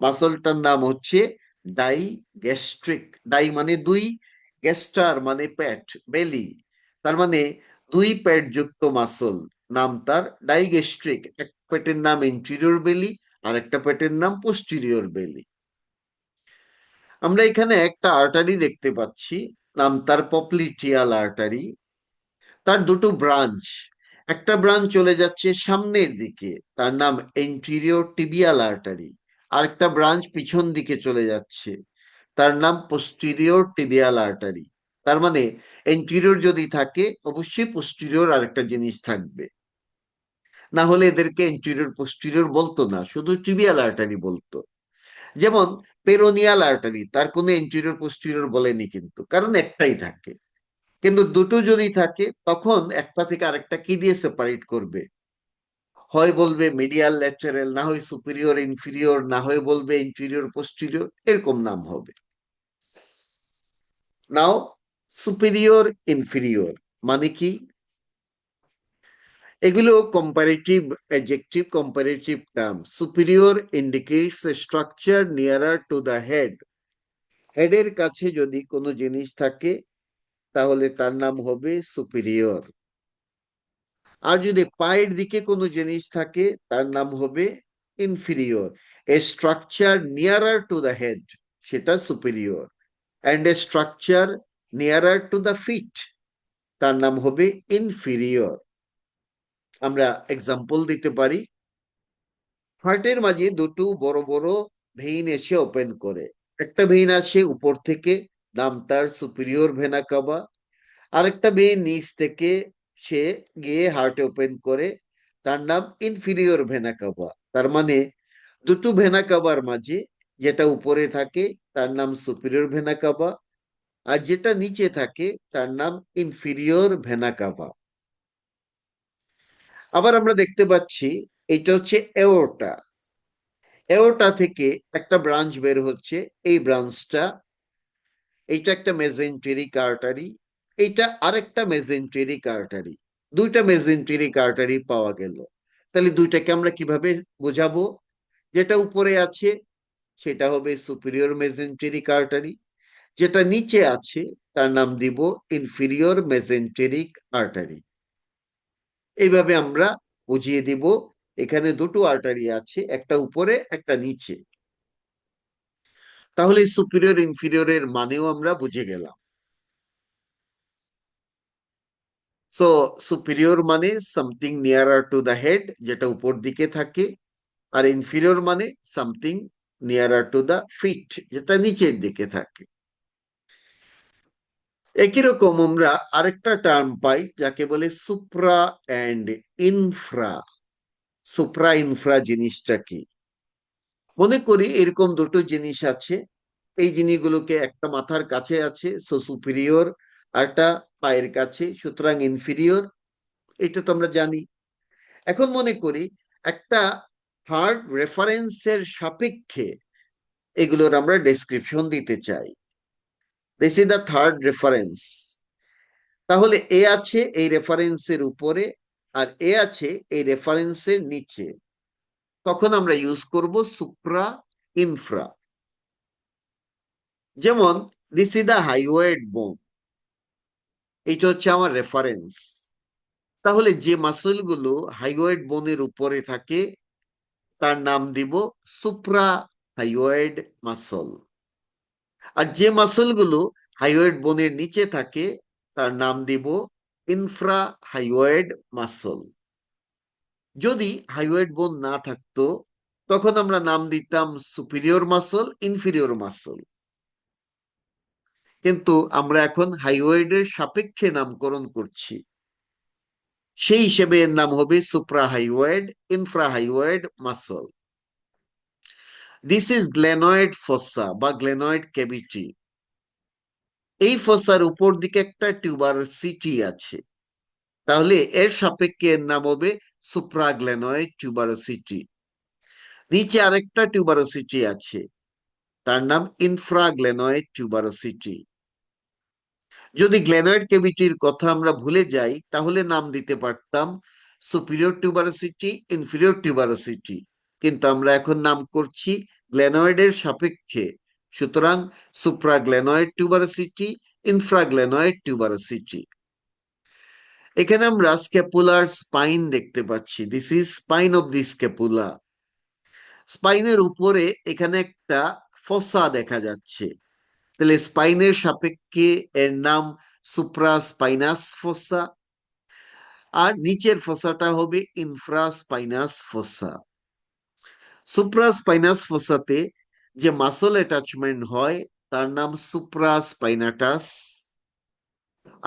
মাসলটার নাম হচ্ছে ডাইগ্যাস্ট্রিক। ডাই মানে দুই, গ্যাস্টার মানে পেট, বেলি, তার মানে দুই পেট যুক্ত মাসল, নাম তার ডাইগ্যাস্ট্রিক। এক পেটের নাম ইন্টেরিয়র বেলি, আর একটা পেটের নাম পোস্টিরিয়র বেলি। আমরা এখানে একটা আর্টারি দেখতে পাচ্ছি, নাম তার পপ্লিটিয়াল আর্টারি। তার দুটো ব্রাঞ্চ, একটা ব্রাঞ্চ চলে যাচ্ছে সামনের দিকে, তার নাম এন্টিরিয়র টিবিয়াল আর্টারি। আরেকটা ব্রাঞ্চ পিছন দিকে চলে যাচ্ছে, তার নাম পোস্টিরিয়র টিবিয়াল আর্টারি। তার মানে এন্টিরিয়র যদি থাকে, অবশ্যই পোস্টিরিয়র আরেকটা জিনিস থাকবে, না হলে এদেরকে এন্টিরিয়র পোস্টিরিয়র বলতো না, শুধু টিবিয়াল আর্টারি বলতো। যেমন পেরোনিয়াল আর্টারি, তার কোনো এন্টিরিয়র পোস্টিরিয়র বলেনি কিন্তু, কারণ একটাই থাকে। কিন্তু দুটো যদি থাকে, তখন একটা থেকে আরেকটা কি দিয়ে সেপারেট করবে? হয় বলবে মিডিয়াল ল্যাটেরাল, না হয় সুপিরিয়র ইনফিরিয়র, না হয় বলবে ইন্টেরিয়র পোস্টিরিয়র, এরকম নাম হবে। নাও সুপিরিয়র ইনফিরিয়র মানে কি? এগুলো comparative adjective, comparative term. Superior indicates a structure nearer to the head. হেডের কাছে যদি কোনো জিনিস থাকে, তাহলে তার নাম হবে সুপিরিয়র। আর যদি পায়ের দিকে কোনো জিনিস থাকে, তার নাম হবে inferior. A structure nearer to the head, সেটা superior. And a structure nearer to the feet, তার নাম হবে ইনফিরিয়র। আমরা এক্সাম্পল দিতে পারি। হার্টের মাঝে দুটো বড় বড় ভেইন এসে ওপেন করে। একটা ভেইন আসে উপর থেকে, নাম তার সুপিরিয়র ভেনা কাভা। আরেকটা ভেইন নিচ থেকে সে গিয়ে হার্টে ওপেন করে, তার নাম ইনফিরিয়র ভেনা কাভা। তার মানে দুটো ভেনা কাভার মাঝে যেটা উপরে থাকে, তার নাম সুপিরিয়র ভেনা কাভা, আর যেটা নিচে থাকে, তার নাম ইনফিরিয়র ভেনা কাভা। আবার আমরা দেখতে পাচ্ছি, এটা হচ্ছে এওর্টা। এওর্টা থেকে একটা ব্রাঞ্চ বের হচ্ছে, এই ব্রাঞ্চটা, এইটা একটা মেজেন্টেরিক আর্টারি, এইটা আরেকটা মেজেন্টেরিক আর্টারি। দুইটা মেজেন্টেরিক আর্টারি পাওয়া গেল। তাহলে দুইটাকে আমরা কিভাবে বোঝাবো? যেটা উপরে আছে সেটা হবে সুপিরিয়র মেজেন্টেরিক আর্টারি, যেটা নিচে আছে তার নাম দিব ইনফিরিয়র মেজেন্টেরিক আর্টারি। এইভাবে আমরা বুঝিয়ে দিব। এখানে দুটো আর্টারি আছে, একটা উপরে একটা নিচে। তাহলে সুপিরিয়র ইনফিরিয়রের মানেও আমরা বুঝে গেলাম। সো সুপিরিয়র মানে something nearer to the head, যেটা উপর দিকে থাকে। আর ইনফিরিয়র মানে something nearer to the feet, যেটা নিচের দিকে থাকে। একই রকম আমরা আরেকটা টার্ম পাই, যাকে বলে supra and infra. Supra infra জিনিসটা কি? মনে করি এরকম দুটো জিনিস আছে, এই জিনিসগুলোকে একটা মাথার কাছে আছে, সো সুপিরিয়র, আর একটা পায়ের কাছে, সুতরাং ইনফিরিয়র। এটা তো আমরা জানি। এখন মনে করি একটা থার্ড রেফারেন্সের সাপেক্ষে এগুলোর আমরা ডেসক্রিপশন দিতে চাই। This is the third reference. তাহলে এ আছে এই রেফারেন্সের উপরে, আর এ আছে এই রেফারেন্সের নিচে। তখন আমরা ইউজ করব সুপ্রা ইনফ্রা। যেমন দিস ইজ দ্য হাইওয়েড বোন, এইটা হচ্ছে আমার রেফারেন্স। তাহলে যে মাসল গুলো হাইওয়েড বোনের উপরে থাকে, তার নাম দিব সুপ্রা হাইওয়েড মাসল। আর যে মাসল গুলো হাইওয়েড বোনের নিচে থাকে, তার নাম দিব ইনফ্রা হাইওয়েড মাসল। যদি হাইওয়েড বোন না থাকতো, তখন আমরা নাম দিতাম সুপিরিয়র মাসল, ইনফিরিয়র মাসল। কিন্তু আমরা এখন হাইওয়েডের সাপেক্ষে নামকরণ করছি, সেই হিসেবে এর নাম হবে suprahyoid, infrahyoid muscle. This is glenoid fossa বা গ্লেনয়েড ক্যাভিটি। এই ফসার উপর দিকে একটা টিউবারসিটি আছে, তাহলে এর সাপেক্ষে এর নাম হবে সুপ্রাগ্লেনয়েড টিউবারসিটি। নিচে আরেকটা টিউবারসিটি আছে, তার নাম ইনফ্রাগ্লেনয়েড টিউবারোসিটি। যদি গ্লেনয়েড ক্যাভিটির কথা আমরা ভুলে যাই তাহলে নাম দিতে পারতাম সুপিরিয়র টিউবারোসিটি, ইনফিরিয়র টিউবারোসিটি, কিন্তু আমরা এখন নাম করছি গ্লেনয়েডের সাপেক্ষে। সুতরাং সুপ্রাগ্লেনয়েড টিউবারোসিটি, ইনফ্রাগ্লেনয়েড টিউবারোসিটি। এখানে আমরা স্ক্যাপুলার স্পাইন দেখতে পাচ্ছি। This is spine of the scapula. স্পাইনের উপরে এখানে একটা ফসা দেখা যাচ্ছে, তাহলে স্পাইনের সাপেক্ষে এর নাম সুপ্রাস্পাইনাস ফসা, আর নিচের ফসাটা হবে ইনফ্রাস্পাইনাস ফসা। সুপ্রাস্পাইনাস ফসাতে যে মাসল অ্যাটাচমেন্ট হয় তার নাম সুপ্রাস্পাইনাটাস,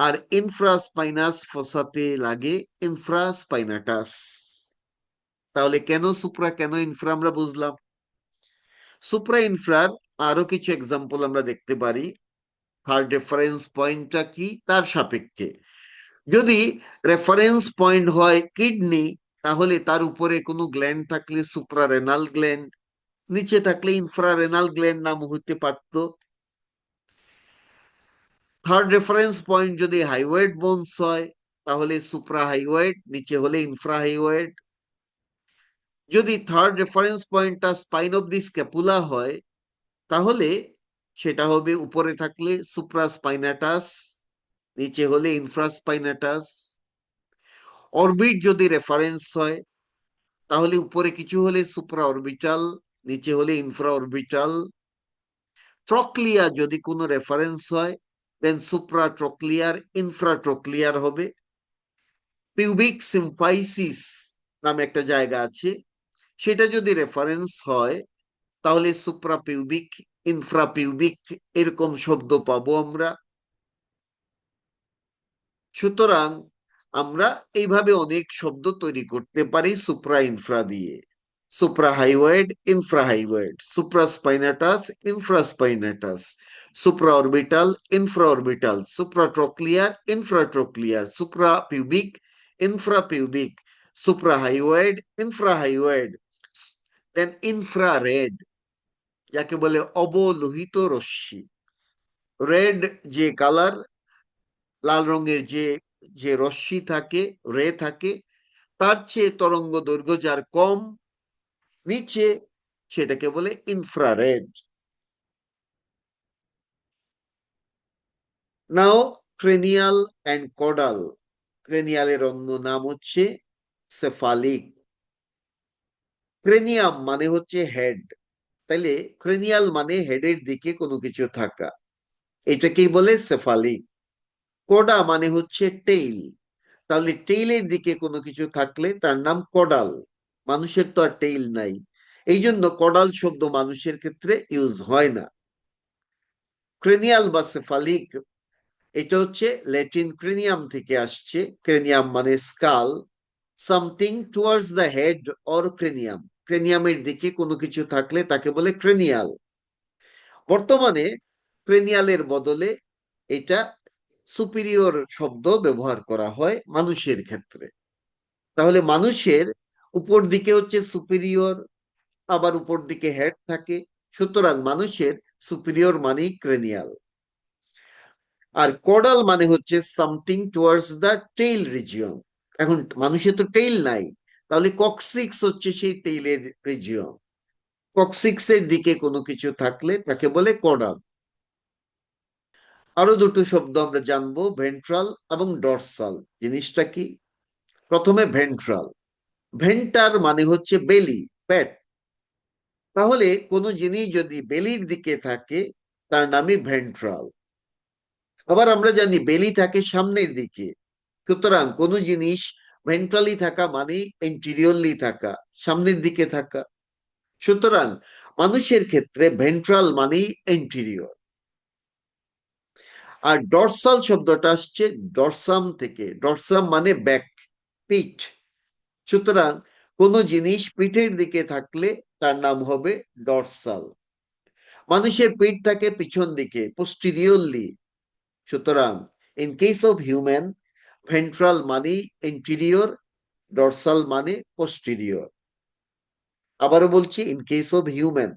আর ইনফ্রাস্পাইনাস ফসাতে লাগে ইনফ্রাস্পাইনাটাস। তাহলে কেন সুপ্রা কেন ইনফ্রা আমরা বুঝলাম। সুপ্রা ইনফ্রার আরো কিছু এক্সাম্পল আমরা দেখতে পারি। থার্ড রেফারেন্স পয়েন্টটা কি তার সাপেক্ষে। যদি রেফারেন্স পয়েন্ট হয় কিডনি, তাহলে তার উপরে কোনো গ্ল্যান্ড থাকলে সুপ্রারেনাল গ্ল্যান্ড, নিচে থাকলে ইনফ্রারেনাল গ্ল্যান্ড নাম হতে পারত। থার্ড রেফারেন্স পয়েন্ট যদি হাইওয়েড বোনস হয় তাহলে সুপ্রা হাইওয়েড, নিচে হলে ইনফ্রা হাইওয়েড। যদি থার্ড রেফারেন্স পয়েন্টটা স্পাইন অফ দি স্ক্যাপুলা হয় তাহলে সেটা হবে উপরে থাকলে সুপ্রাস্পাইনাটাস, নিচে হলে ইনফ্রাস্পাইনাটাস। অরবিট যদি রেফারেন্স হয় তাহলে উপরে কিছু হলে সুপ্রা অরবিটাল, নিচে হলে ইনফ্রা অরবিটাল। ট্রক্লিয়া যদি কোনো রেফারেন্স হয় দেন সুপ্রা ট্রক্লিয়ার, ইনফ্রা ট্রক্লিয়ার হবে। পিউবিক সিম্ফাইসিস নামে একটা জায়গা আছে, সেটা যদি রেফারেন্স হয় তাহলে সুপ্রা পিউবিক, ইনফ্রা পিউবিক এরকম শব্দ পাবো আমরা। সুতরাং আমরা এইভাবে অনেক শব্দ তৈরি করতে পারি সুপ্রা ইনফ্রা দিয়ে। Suprahyoid, infrahyoid, supraspinatus, infraspinatus, supraorbital, infraorbital, supratrochlear, infratrochlear, suprapubic, infrapubic, suprahyoid, infrahyoid, then infrared যাকে বলে অবলোহিত রশ্মি। রেড যে কালার, লাল রঙের যে যে রশ্মি থাকে, রে থাকে, তার চেয়ে তরঙ্গ দৈর্ঘ্য যার কম নিচে, সেটাকে বলে infrared. Now cranial and caudal. ক্রেনিয়ালের অন্য নাম হচ্ছে সেফালিক। ক্রেনিয়াম মানে হচ্ছে হেড, তাইলে ক্রেনিয়াল মানে হেডের দিকে কোনো কিছু থাকা, এটাকেই বলে সেফালিক। কোডা মানে হচ্ছে টেইল, তাহলে টেইলের দিকে কোনো কিছু থাকলে তার নাম কডাল। মানুষের তো আর টেইল নাই, এই জন্য কডাল শব্দ মানুষের ক্ষেত্রে ইউজ হয় না। ক্রেনিয়াল বা সেফালিক এটা হচ্ছে ল্যাটিন ক্রেনিয়াম থেকে আসছে। ক্রেনিয়াম মানে skull, something towards the head or cranium, ক্রেনিয়ামের দিকে কোনো কিছু থাকলে তাকে বলে ক্রেনিয়াল। বর্তমানে ক্রেনিয়ালের বদলে এটা সুপিরিয়র শব্দ ব্যবহার করা হয় মানুষের ক্ষেত্রে। তাহলে মানুষের উপর দিকে হচ্ছে সুপিরিয়র, আবার উপর দিকে হেড থাকে, সুতরাং মানুষের সুপিরিয়র মানেই ক্রেনিয়াল। আর কোডাল মানে হচ্ছে something towards the tail region. এখন মানুষের তো টেইল নাই, তাহলে কক্সিক্স হচ্ছে সেই টেইলের রিজিয়ন। কক্সিক্সের দিকে কোনো কিছু থাকলে তাকে বলে কোডাল। আরো দুটো শব্দ আমরা জানবো, ভেন্ট্রাল এবং ডরসাল। জিনিসটা কি? প্রথমে ভেন্ট্রাল। ভেন্টার মানে হচ্ছে বেলি, পেট। তাহলে কোনো জিনিস যদি বেলির দিকে থাকে তার নামই ভেন্ট্রাল। আবার আমরা জানি বেলি থাকে সামনের দিকে, সুতরাং কোনো জিনিস ভেন্ট্রালি থাকা মানে এন্টিরিয়রলি থাকা, সামনের দিকে থাকা। সুতরাং মানুষের ক্ষেত্রে ভেন্ট্রাল মানেই এন্টিরিয়র। আর ডরসাল শব্দটা আসছে ডরসাম থেকে, ডরসাম মানে ব্যাক, পিঠ। সুতরাং কোনো জিনিস পিঠের দিকে থাকলে তার নাম হবে ডরসাল। মানুষের পিঠ থাকে পিছন দিকে, পোস্টিরিয়রলি। সুতরাং in case of human, ventral মানে ইন্টেরিয়র, ডরসাল মানে পোস্টিরিয়র। আবারও বলছি, ইন কেস অফ হিউম্যান।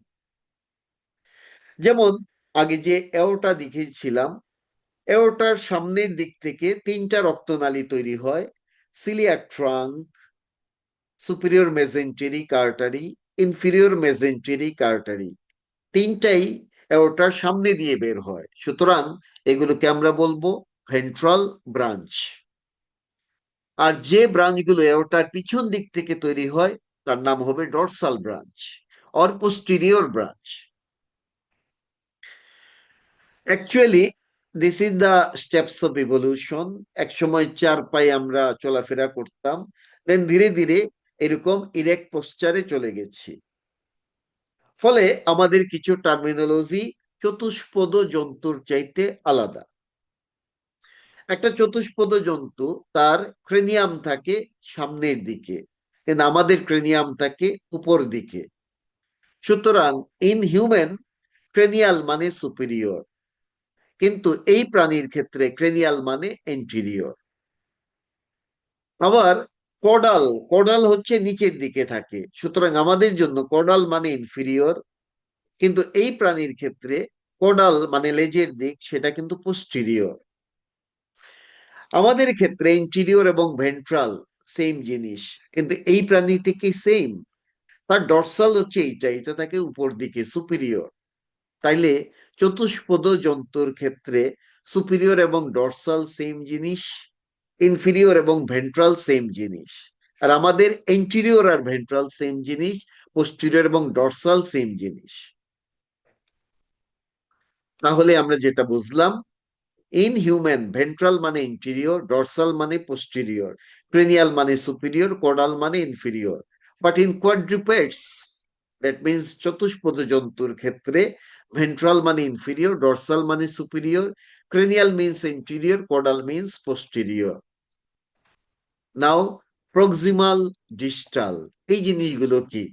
যেমন আগে যে এওটা দেখিয়েছিলাম, এওটার সামনের দিক থেকে তিনটা রক্তনালী তৈরি হয়: coeliac trunk, superior mesenteric artery, inferior mesenteric artery. তিনটাই এওটার সামনে দিয়ে বের হয়, সুতরাং এগুলোকে আমরা বলবো ভেন্ট্রাল ব্রাঞ্চ। আর যে ব্রাঞ্চগুলো এওটার পিছন দিক থেকে তৈরি হয় তার নাম হবে dorsal branch or posterior branch. Actually this is the steps of evolution. এক সময় চার পায়ে আমরা চলাফেরা করতাম, দেন ধীরে ধীরে এরকম ইরেক্ট পোস্চারে চলে গেছি। ফলে আমাদের কিছু টার্মিনোলজি চতুষ্পদ জন্তুর চাইতে আলাদা। একটা চতুষ্পদ জন্তু, তার ক্রেনিয়াম থাকে সামনের দিকে, কিন্তু আমাদের ক্রেনিয়াম থাকে উপর দিকে। সুতরাং ইন হিউম্যান ক্রেনিয়াল মানে সুপিরিয়র, কিন্তু এই প্রাণীর ক্ষেত্রে ক্রেনিয়াল মানে এন্টিরিয়র। আবার কডাল, কডাল হচ্ছে নিচের দিকে থাকে, সুতরাং আমাদের জন্য কডাল মানে ইনফিরিয়র, কিন্তু এই প্রাণীর ক্ষেত্রে কোডাল মানে লেজের দিক, সেটা কিন্তু পোস্টেরিয়র। আমাদের ক্ষেত্রে ইন্টেরিয়র এবং ভেন্ট্রাল সেম জিনিস, কিন্তু এই প্রাণী থেকে সেম, তার ডরসাল হচ্ছে এইটা, এটা থাকে উপর দিকে সুপিরিয়র। তাইলে চতুষ্পদ জন্তুর ক্ষেত্রে সুপিরিয়র এবং ডরসাল সেম জিনিস, ইনফিরিয়র এবং ভেন্ট্রাল সেম জিনিস। আর আমাদের এন্টিরিয়র আর ভেন্ট্রাল সেম জিনিস, পোস্টেরিয়র এবং ডরসাল সেম জিনিস। তাহলে আমরা যেটা বুঝলাম, ইন হিউম্যান ভেন্ট্রাল মানে ইন্টেরিয়র, ডরসাল মানে পোস্টেরিয়র, ক্রেনিয়াল মানে সুপিরিয়র, কোডাল মানে inferior. But in quadrupeds, that means চতুষ্পদ জন্তুর ক্ষেত্রে, ভেন্ট্রাল মানে ইনফিরিয়র, ডরসাল মানে superior, cranial means anterior, caudal means posterior. Now proximal, distal, এই জিনিসগুলো কি?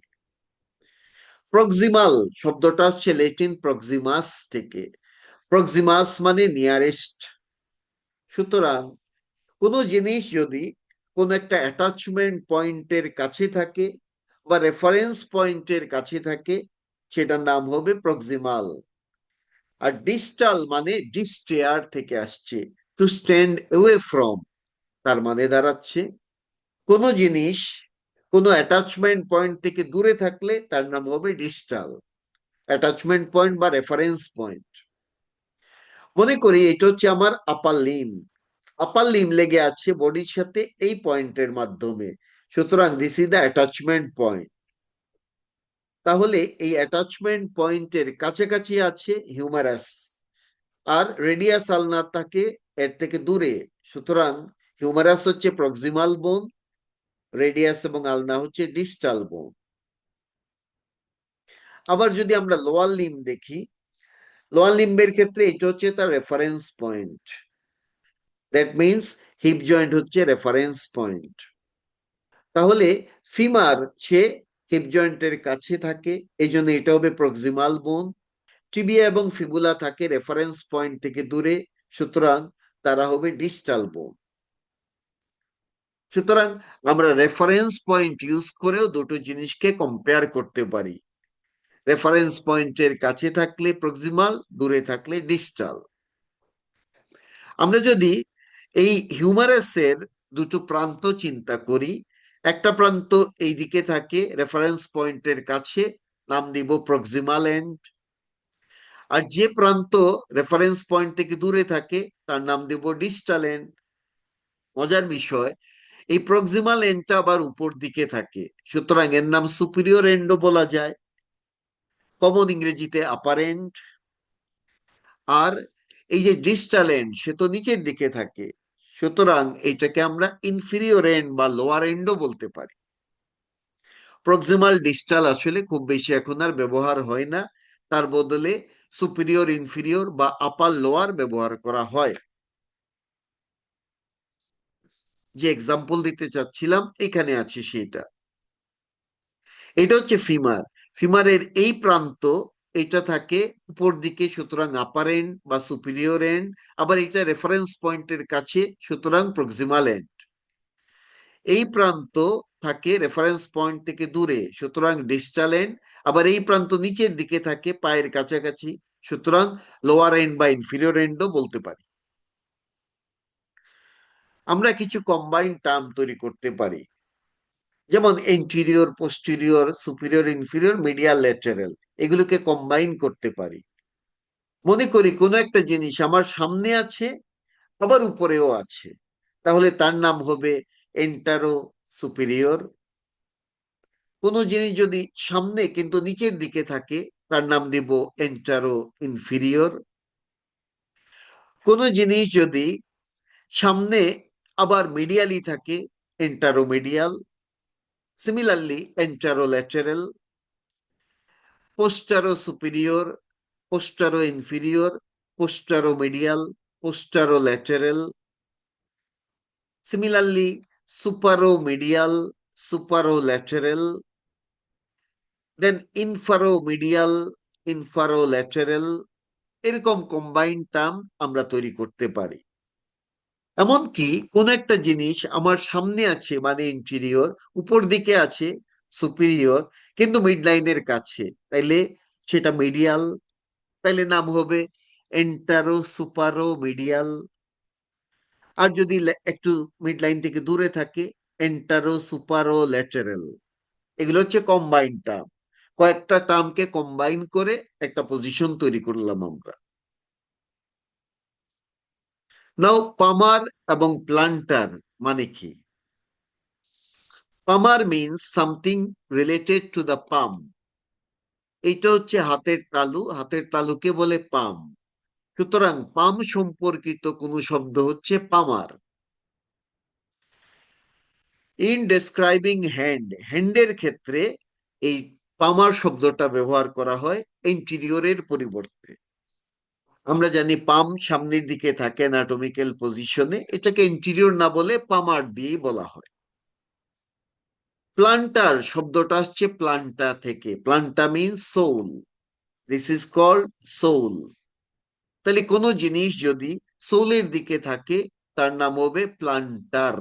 প্রক্সিমাল শব্দটা আসছে ল্যাটিন প্রক্সিমাস থেকে। প্রক্সিমাস মানে নিয়ারেস্ট। সুতরাং কোনো জিনিস যদি কোনো একটা অ্যাটাচমেন্ট পয়েন্টের কাছে থাকে বা রেফারেন্স পয়েন্টের কাছে থাকে, সেটার নাম হবে প্রক্সিমাল। আর ডিস্টাল মানে ডিস্টেয়ার থেকে আসছে, টু স্ট্যান্ড অ্যাওয়ে ফ্রম, তার মানে দাঁড়াচ্ছে কোনো জিনিস কোনো অ্যাটাচমেন্ট পয়েন্ট থেকে দূরে থাকলে তার নাম হবে ডিস্টাল, অ্যাটাচমেন্ট পয়েন্ট বা রেফারেন্স পয়েন্ট। মনে করি এটা হচ্ছে আমার আপার লিম, আপার লিম লেগে আছে বডির সাথে এই পয়েন্টের মাধ্যমে, সুতরাং this is the attachment point. তাহলে এই অ্যাটাচমেন্ট পয়েন্টের কাছাকাছি আছে হিউমারাস, আর রেডিয়াস আলনা থাকে এর থেকে দূরে, সুতরাং হিউমারাস হচ্ছে প্রক্সিমাল বোন, রেডিয়াস এবং আলনা হচ্ছে ডিস্টাল বোন। আবার যদি আমরা লোয়ার লিম দেখি, লোয়ার লিম্বের ক্ষেত্রে এটা হচ্ছে তার reference point, that means hip joint হচ্ছে রেফারেন্স পয়েন্ট। তাহলে ফিমার সে হিপ জয়েন্টের কাছে থাকে, এই জন্য এটা হবে প্রক্সিমাল বোন। টিবিয়া এবং ফিবুলা থাকে রেফারেন্স পয়েন্ট থেকে দূরে, সুতরাং তারা হবে ডিস্টাল বোন। সুতরাং আমরা রেফারেন্স পয়েন্ট ইউজ করেও দুটো জিনিসকে কম্পেয়ার করতে পারি। রেফারেন্স পয়েন্টের কাছে থাকলে প্রক্সিমাল, দূরে থাকলে ডিস্টাল। আমরা যদি এই হিউমারাসের দুটো প্রান্ত চিন্তা করি, একটা প্রান্ত এই দিকে থাকে রেফারেন্স পয়েন্টের কাছে, নাম দিব প্রক্সিমাল এন্ড। আর যে প্রান্ত রেফারেন্স পয়েন্ট থেকে দূরে থাকে তার নাম দিব ডিস্টাল এন্ড। মজার বিষয়, এই প্রক্সিমাল এন্ডটা আবার উপর দিকে থাকে, সুতরাং এর নাম সুপিরিয়র এন্ডও বলা যায়, কমন ইংরেজিতে আপার এন্ড। আর এই যে ডিস্টাল এন্ড সে তো নিচের দিকে থাকে, সুতরাং এইটাকে আমরা ইনফিরিয়র এন্ড বা লোয়ার এন্ডও বলতে পারি। প্রক্সিমাল ডিস্টাল আসলে খুব বেশি এখন আর ব্যবহার হয় না, তার বদলে সুপিরিয়র ইনফিরিয়র বা আপার লোয়ার ব্যবহার করা হয়। যে এক্সাম্পল দিতে চাচ্ছিলাম এখানে আছে সেটা, এটা হচ্ছে ফিমার। ফিমারের এই প্রান্ত, এটা থাকে উপর দিকে, সুতরাং আপার এন্ড বা সুপিরিয়র এন্ড। আবার এটা রেফারেন্স পয়েন্টের কাছে, সুতরাং প্রক্সিমাল এন্ড। এই প্রান্ত থাকে রেফারেন্স পয়েন্ট থেকে দূরে, সুতরাং ডিস্টাল এন্ড। আবার এই প্রান্ত নিচের দিকে থাকে পায়ের কাছাকাছি, সুতরাং লোয়ার এন্ড বা ইনফিরিয়র এন্ডও বলতে পারি। আমরা কিছু কম্বাইন্ড টার্ম তৈরি করতে পারি, যেমন anterior, posterior, superior, inferior, medial, lateral, এগুলোকে কম্বাইন করতে পারি। মনে করি কোনো একটা জিনিস আমার সামনে আছে, আবার উপরেও আছে, তাহলে তার নাম হবে এন্টারো সুপিরিয়র। কোনো জিনিস যদি সামনে কিন্তু নিচের দিকে থাকে, তার নাম দিব এন্টারো ইনফিরিয়র। কোনো জিনিস যদি সামনে আবার মিডিয়ালি থাকে, anteromedial. Similarly anterolateral, posterosuperior, posteroinferior, posteromedial, posterolateral. Similarly superomedial, superolateral, then inferomedial, inferolateral. এরকম কম্বাইন্ড টার্ম আমরা তৈরি করতে পারি। এমনকি কোন একটা জিনিস আমার সামনে আছে মানে ইন্টেরিয়র, উপর দিকে আছে সুপিরিয়র, কিন্তু মিড লাইনের কাছে, তাইলে সেটা মিডিয়াল, তাইলে নাম হবে এন্টারো সুপারো মিডিয়াল। আর যদি একটু মিড লাইন থেকে দূরে থাকে, এন্টারো সুপারো ল্যাটেরাল। এগুলো হচ্ছে কম্বাইন্ড টার্ম। কয়েকটা টার্মকে কম্বাইন করে একটা পজিশন তৈরি করলাম আমরা। নাও পামার এবং প্লান্টার মানে কি? Palmar means something related to the palm. এইটা হচ্ছে হাতের তালু, হাতের তালুকে বলে পাম। সুতরাং পাম সম্পর্কিত কোন শব্দ হচ্ছে পামার। ইন ডেসক্রাইবিং হ্যান্ড, হ্যান্ডের ক্ষেত্রে এই পামার শব্দটা ব্যবহার করা হয় ইন্টেরিয়রের পরিবর্তে। আমরা জানি পাম সামনের দিকে থাকে অ্যানাটমিক্যাল পজিশনে, এটাকে ইন্টেরিয়র না বলে পামার দিয়েই বলা হয়। প্লান্টার শব্দটা আসছে প্লান্টা থেকে, planta means sole, this is called sole. তাহলে কোনো জিনিস যদি সোলের দিকে থাকে, তার নাম হবে plantar,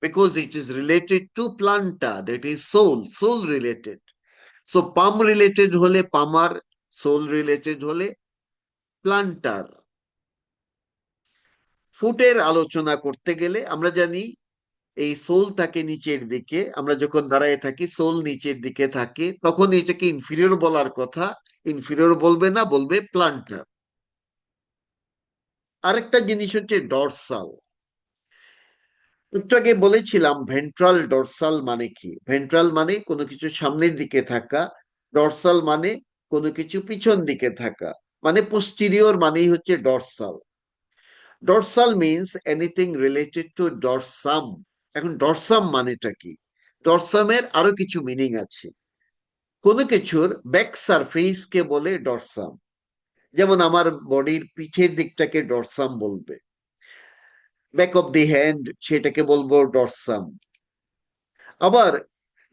because it is related to planta, that is sole, sole related. So palm related হলে পামার, সোল রিলেটেড হলে প্লান্টার। ফুটের আলোচনা করতে গেলে আমরা জানি এই সোল থাকে নিচের দিকে, আমরা যখন দাঁড়ায় থাকি সোল নিচের দিকে থাকে, তখন এটাকে ইনফিরিয়র বলার কথা, ইনফিরিয়র বলবে না, বলবে প্লান্টার। আরেকটা জিনিস হচ্ছে ডরসাল। একটু আগে বলেছিলাম ভেন্ট্রাল ডরসাল মানে কি। ভেন্ট্রাল মানে কোনো কিছু সামনের দিকে থাকা, ডরসাল মানে কোনো কিছু পিছন দিকে থাকা, মানে পোস্টিরিয়র মানেই হচ্ছে dorsal. Dorsal means anything related to dorsum. এখন ডরসাম মানেটা কি? ডরসামের আরো কিছু মিনিং আছে। কোনো কিছুর ব্যাক সারফেস কে বলে ডরসাম, যেমন আমার বডির পিঠের দিকটাকে ডরসাম বলবে, ব্যাক অফ দি হ্যান্ড সেটাকে বলবো ডরসাম। আবার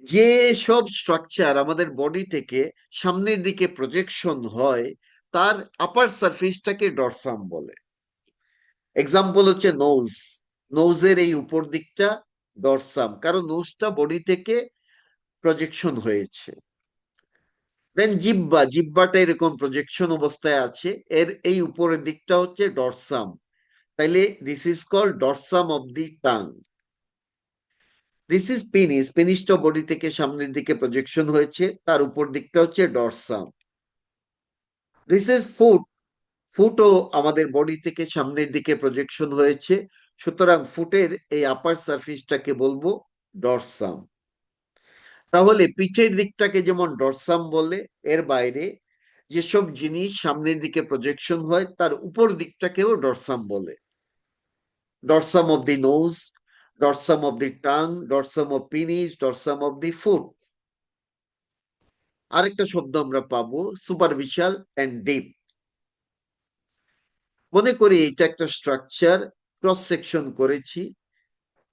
যে সব স্ট্রাকচার আমাদের বডি থেকে সামনের দিকে প্রজেকশন হয়, তার আপার সারফেসটাকে ডরসাম বলে। এক্সাম্পল হচ্ছে নোজ, নোজের এই উপর দিকটা ডরসাম, কারণ নোজটা বডি থেকে প্রজেকশন হয়েছে। দেন জিব্বা, জিব্বাটা এরকম প্রজেকশন অবস্থায় আছে, এর এই উপরের দিকটা হচ্ছে ডরসাম, তাইলে this is called dorsum of the tongue. This is penis, পেনিসটা বডি থেকে সামনের দিকে প্রজেকশন হয়েছে, তার উপর দিকটা হচ্ছে ডরসাম। দিস ইজ ফুট, ফুটও আমাদের বডি থেকে সামনের দিকে প্রজেকশন হয়েছে, সুতরাং ফুটের এই আপার সারফেসটাকে বলবো ডরসাম। তাহলে পিঠের দিকটাকে যেমন ডরসাম বলে, এর বাইরে যেসব জিনিস সামনের দিকে প্রজেকশন হয় তার উপর দিকটাকেও ডরসাম বলে। Dorsum of the nose, dorsum of the tongue, dorsum of penis, dorsum of the foot. আরেকটা শব্দ আমরা পাবো সুপারফিশিয়াল এন্ড ডিপ। মনে করি এটা একটা স্ট্রাকচার, ক্রস সেকশন করেছি,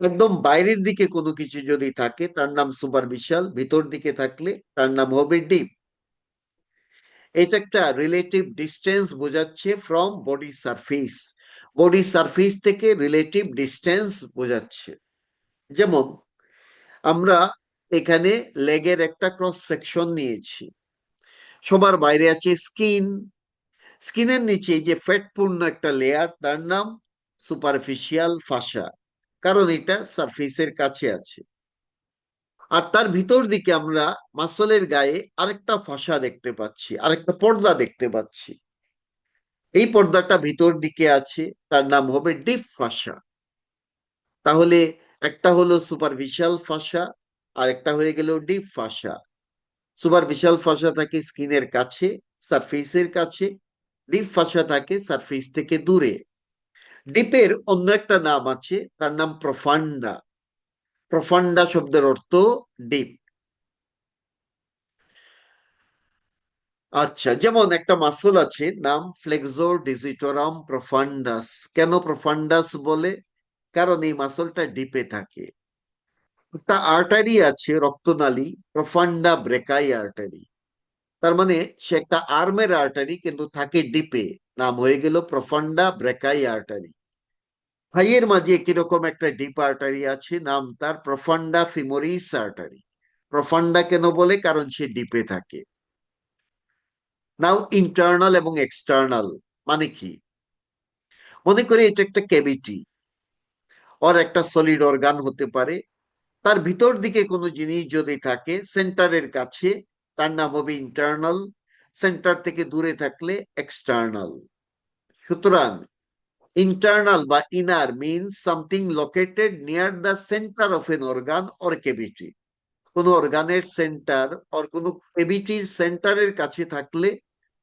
একদম বাইরের দিকে কোনো কিছু যদি থাকে তার নাম সুপারফিশিয়াল, ভিতর দিকে থাকলে তার নাম হবে ডিপ। এটা একটা রিলেটিভ ডিস্টেন্স বোঝাচ্ছে from body surface, body surface থেকে রিলেটিভ ডিস্টেন্স বোঝাচ্ছে। যেমন আমরা এখানে লেগের একটা ক্রস সেকশন নিয়েছি, সবার বাইরে আছে স্কিন, স্কিনের নিচে এই যে ফ্যাটপূর্ণ একটা লেয়ার, তার নাম সুপারফিশিয়াল ফাসা, কারণ এটা সারফেসের কাছে আছে। আর তার ভিতর দিকে আমরা মাসলের গায়ে আরেকটা ফাসা দেখতে পাচ্ছি, আরেকটা পর্দা দেখতে পাচ্ছি। এই পর্দাটা ভিতর দিকে আছে, তার নাম হবে ডিপ ফাসা। তাহলে একটা হলো সুপারফিশিয়াল ফাসা, আর একটা হয়ে গেল ডিপ ফাসা। সুপারফিশিয়াল ফাসা থাকে স্কিনের কাছে, সারফেসের কাছে। ডিপ ফাসা থাকে সারফেস থেকে দূরে। ডিপের অন্য একটা নাম আছে, তার নাম প্রফান্ডা। প্রফান্ডা শব্দের অর্থ ডিপ। আচ্ছা, যেমন একটা মাসল আছে, নাম ফ্লেক্সোর ডিজিটোরাম প্রফান্ডাস। কেন প্রফান্ডাস বলে? কারণ এই মাসলটা ডিপে থাকে। একটা আর্টারি আছে, রক্তনালী, প্রফান্ডা ব্রেকাই আর্টারি। তার মানে সে একটা আর্মের আর্টারি, কিন্তু থাকে ডিপে। নাম হয়ে গেল প্রফান্ডা ব্রেকাই আর্টারি। থাইয়ের মাঝে কিরকম একটা ডিপ আর্টারি আছে, নাম তার প্রফান্ডা ফিমোরিস আর্টারি। প্রফান্ডা কেন বলে? কারণ সে ডিপে থাকে। নাও ইন্টারনাল এবং এক্সটার্নাল মানে কি? মনে করি এটা একটা ক্যাভিটি, ওর একটা সলিড অর্গান হতে পারে। তার ভিতর দিকে কোনো জিনিস যদি থাকে সেন্টারের কাছে, তার নাম হবে ইন্টারনাল। সেন্টার থেকে দূরে থাকলে এক্সটার্নাল। সুতরাং ইন্টারনাল বা inner means something located near the centre of an organ or cavity. কোন অর্গানের সেন্টার অর কোন ক্যাভিটির সেন্টারের কাছে থাকলে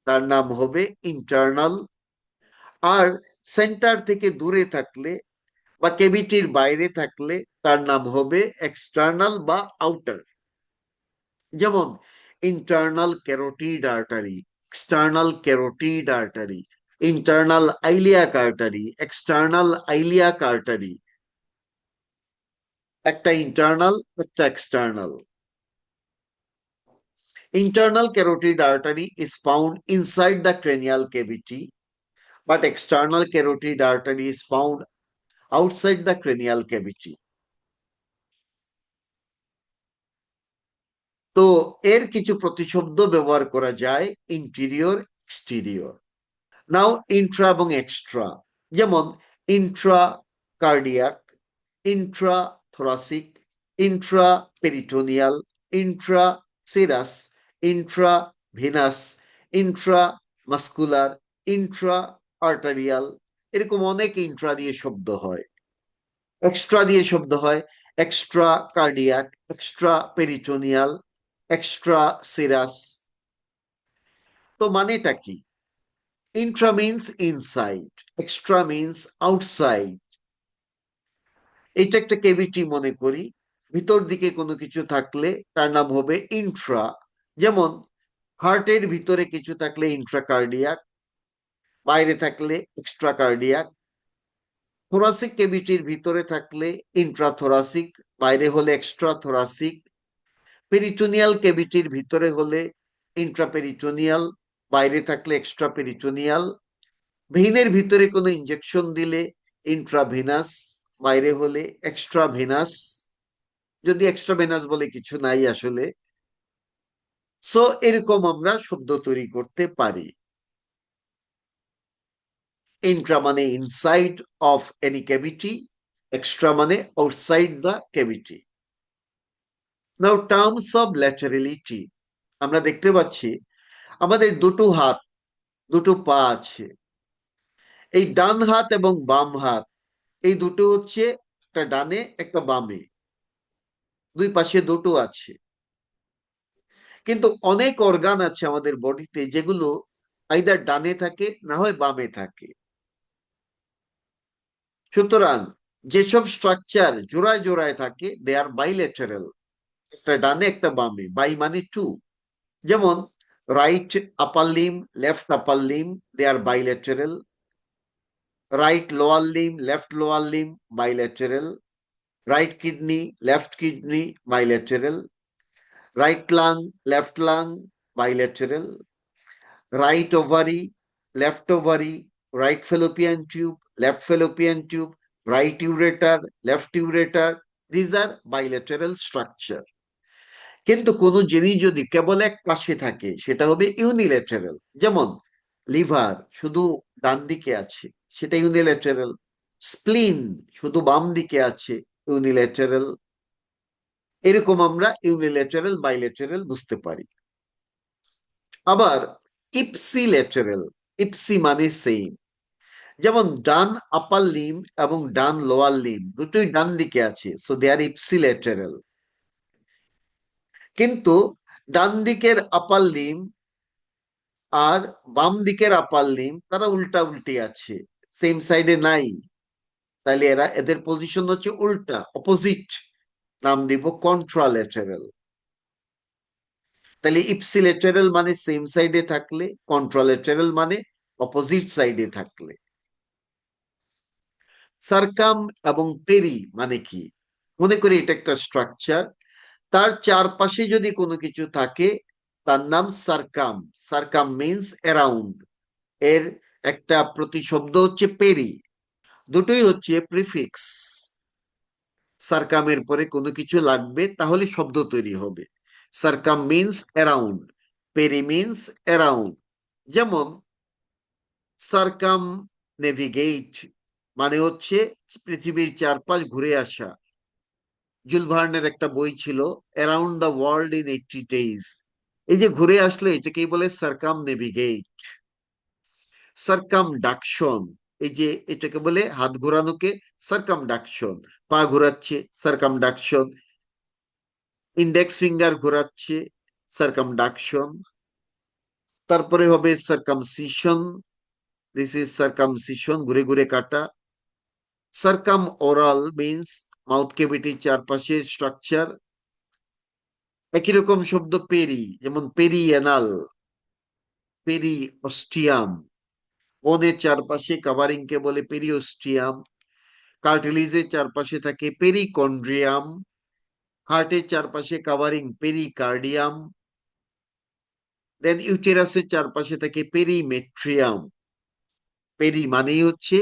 তার নাম হবে ইন্টারনাল। আর সেন্টার থেকে দূরে থাকলে বা ক্যাভিটির বাইরে থাকলে তার নাম হবে এক্সটার্নাল বা আউটার। যেমন internal carotid artery, external carotid artery, internal iliac artery, external iliac artery. একটা ইন্টারনাল, একটা external. Internal carotid artery is found inside the cranial cavity, but external carotid artery is found outside the cranial cavity. তো এর কিছু প্রতিশব্দ ব্যবহার করা যায়, interior, exterior. Now intra এবং এক্সট্রা। যেমন intracardiac, intrathoracic, intraperitoneal, intraserous, intravenous, intramuscular, intraarterial. এরকম অনেক ইন্ট্রা দিয়ে শব্দ হয়। এক্সট্রা দিয়ে শব্দ হয় extracardiac, extraperitoneal, extraserous. তো মানেটা কি? Intra means inside, extra means outside. এটা একটা কেভিটি মনে করি, ভিতর দিকে কোনো কিছু থাকলে তার নাম হবে ইন্ট্রা। যেমন হার্টের ভিতরে কিছু থাকলে ইন্ট্রাকার্ডিয়াক, বাইরে থাকলে এক্সট্রাকার্ডিয়াক। থোরাসিক কেভিটির ভিতরে থাকলে ইন্ট্রাথোরাসিক, বাইরে হলে এক্সট্রাথোরাসিক। পেরিটোনিয়াল কেভিটির ভিতরে হলে ইন্ট্রাপেরিটোনিয়াল, বাইরে থাকলে এক্সট্রাপেরিটোনিয়াল। ভেইনের ভিতরে কোনো ইনজেকশন দিলে ইন্ট্রাভেনাস, বাইরে হলে এক্সট্রাভেনাস। যদি এক্সট্রাভেনাস বলে কিছু নাই আসলে। সো এরকম আমরা শব্দ তৈরি করতে পারি। ইন্ট্রা মানে inside of any cavity, extra মানে outside the cavity. Now terms of laterality. আমরা দেখতে পাচ্ছি আমাদের দুটো হাত, দুটো পা আছে। এই ডান হাত এবং বাম হাত, এই দুটো হচ্ছে একটা ডানে একটা বামে, দুই পাশে দুটো আছে। কিন্তু অনেক অর্গান আছে আমাদের বডিতে যেগুলো আইদার ডানে থাকে না হয় বামে থাকে। সুতরাং যেসব স্ট্রাকচার জোড়ায় জোড়ায় থাকে দে আর বাইলেটারাল, একটা ডানে একটা বামে, বাই মানে টু। যেমন right upper limb, left upper limb, they are bilateral. Right lower limb, left lower limb, bilateral. Right kidney, left kidney, bilateral. Right lung, left lung, bilateral. Right ovary, left ovary, right fallopian tube, left fallopian tube, right ureter, left ureter. These are bilateral structure. কিন্তু কোনো জিনিস যদি কেবল এক পাশে থাকে সেটা হবে unilateral. যেমন লিভার শুধু ডান দিকে আছে, সেটা ইউনিল্যাটারাল। স্প্লিন শুধু বাম দিকে আছে, ইউনিল্যাটারাল। এরকম আমরা ইউনিল্যাটারাল বাইল্যাটারাল বুঝতে পারি। আবার ইপসিল্যাটারাল, ইপসি মানে সেম, যেমন ডান আপার লিম এবং ডান লোয়ার লিম দুটোই ডান দিকে আছে, সো দে আর ইপসিল্যাটারাল। কিন্তু ডান দিকের আপার লিম আর বাম দিকের আপার লিম তারা উল্টা উল্টি আছে, সেম সাইডে নাই। তাহলে এদের পজিশন হচ্ছে উল্টা, অপোজিট। নাম দিব কন্ট্রাল্যাটারাল। তাহলে ইপসিল্যাটারাল মানে সেম সাইডে থাকলে, কন্ট্রাল্যাটারাল মানে অপোজিট সাইডে থাকলে। সারকাম এবং পেরি মানে কি? মনে করি এটা একটা স্ট্রাকচার, তার চারপাশে যদি কোনো কিছু থাকে তার নাম সারকাম। সারকাম মিন্স অ্যারাউন্ড। এর একটা প্রতিশব্দ হচ্ছে পেরি। দুটোই হচ্ছে প্রিফিক্স। সারকামের পরে কোনো কিছু লাগবে তাহলে শব্দ তৈরি হবে। Circum means around, peri means around. যেমন সারকাম নেভিগেট মানে হচ্ছে পৃথিবীর চারপাশ ঘুরে আসা। জুল ভার্নের একটা বই ছিল around the world in 80 days. এই যে ঘুরে আসলো এটাকেই বলে সারকাম নেভিগেট। সারকামডাকশন, এই যে এটাকে বলে হাত ঘোরানোকে সারকামডাকশন। পা ঘোরাচ্ছে সারকামডাকশন, ইন্ডেক্স ফিঙ্গার ঘোরাচ্ছে সারকামডাকশন। তারপরে হবে সারকামসিশন, দিস ইজ সারকামসিশন, ঘুরে ঘুরে কাটা। সারকাম ওরাল মিন্স মাউথ ক্যাভিটির চারপাশের স্ট্রাকচার। একই রকম শব্দ পেরি, যেমন পেরিয়েনাল, পেরি অস্টিয়াম। বনের চারপাশে কাভারিং কে বলে পেরিওস্টিয়াম। কার্টিলিজের চারপাশে থাকে পেরিকন্ড্রিয়াম। হার্টের চারপাশে কাভারিং পেরিকার্ডিয়াম। দেন ইউটেরাসের চারপাশে থাকে পেরিমেট্রিয়াম। পেরি মানেই হচ্ছে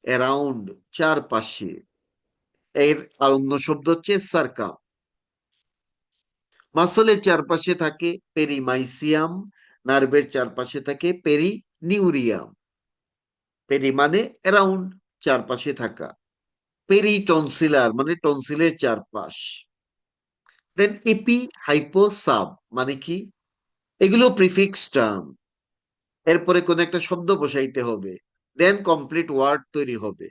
অ্যারাউন্ড, চারপাশে। এর আর অন্য শব্দ হচ্ছে সার্কাম। মাসলের চারপাশে থাকে পেরিমাইসিয়াম, নার্ভের চারপাশে থাকে পেরিনিউরিয়াম। পেরি মানে অ্যারাউন্ড, চারপাশে থাকা। পেরিটনসিলার মানে টনসিলের চারপাশ। দেন এপি, হাইপো, সাব মানে কি? এগুলো প্রিফিক্স টার্ম। এরপরে কোন একটা শব্দ বসাইতে হবে, দেন কমপ্লিট ওয়ার্ড তৈরি হবে।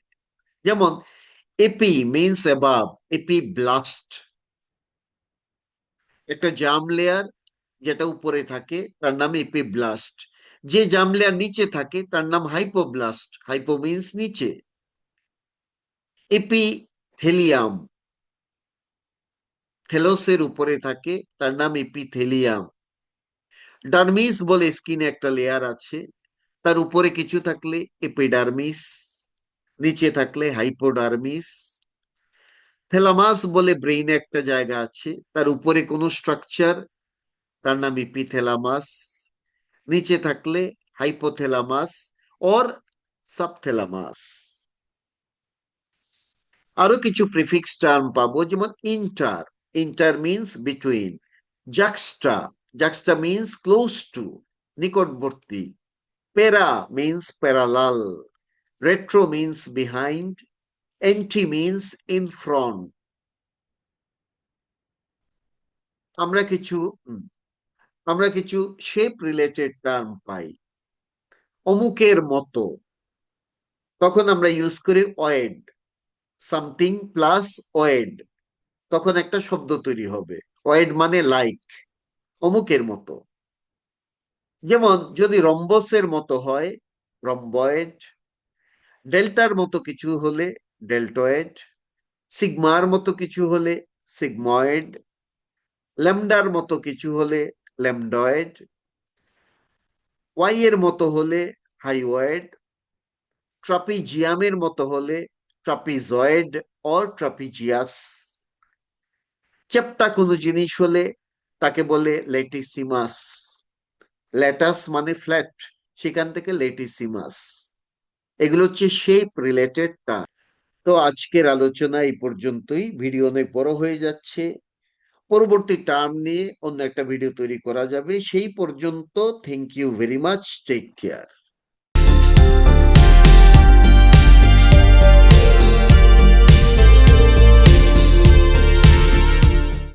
যেমন epi means above, epiblast. একটা জাম লেয়ার যেটা উপরে থাকে তার নাম এপিব্লাস্ট। যে জাম লেয়ার নিচে থাকে তার নাম হাইপোব্লাস্ট, হাইপো মিন্স নিচে। এপিথেলিয়াম থেলোসের উপরে থাকে, তার নাম এপিথেলিয়াম। ডার্মিস বলে স্কিনে একটা লেয়ার আছে, তার উপরে কিছু থাকলে এপিডার্মিস, নিচে থাকলে হাইপোডার্মিস। থেলামাস বলে ব্রেইনে একটা জায়গা আছে, তার উপরে কোনো স্ট্রাকচার, তার নাম এপিথেলামাস, নিচে থাকলে হাইপোথেলামাস অর সাবথেলামাস। আরো কিছু প্রিফিক্স টার্ম পাবো, যেমন inter, inter means between. Juxta, juxta means close to, নিকটবর্তী। Para means parallel, retro means behind, anti means in front. আমরা কিছু আমরা কিছু শেপ রিলেটেড টার্ম পাই। অমুকের মতো, তখন আমরা ইউজ করি ওয়েড। সামথিং প্লাস ওয়েড, তখন একটা শব্দ তৈরি হবে। ওয়েড মানে লাইক, অমুকের মতো। যেমন যদি রম্বসের মতো হয় রম্বয়েড, ডেল্টার মতো কিছু হলে ডেল্টয়েড, সিগমার মতো কিছু হলে সিগময়েড, ল্যামডার মতো কিছু হলে ল্যামডয়েড, ওয়াই এর মতো হলে হাইওয়েড, ট্রাপিজিয়ামের মতো হলে ট্রাপিজয়েড অর ট্রাপিজিয়াস। চ্যাপ্টা কোনো জিনিস হলে তাকে বলে লেটিসিমাস। ল্যাটাস মানে ফ্ল্যাট, সেখান থেকে লেটিসিমাস। এগুলো হচ্ছে শেপ রিলেটেড টার্ম। তো আজকের আলোচনা এই পর্যন্তই, ভিডিও অনেক বড় হয়ে যাচ্ছে। পরবর্তী টার্ম নিয়ে অন্য একটা ভিডিও তৈরি করা যাবে। সেই পর্যন্ত thank you very much. Take care.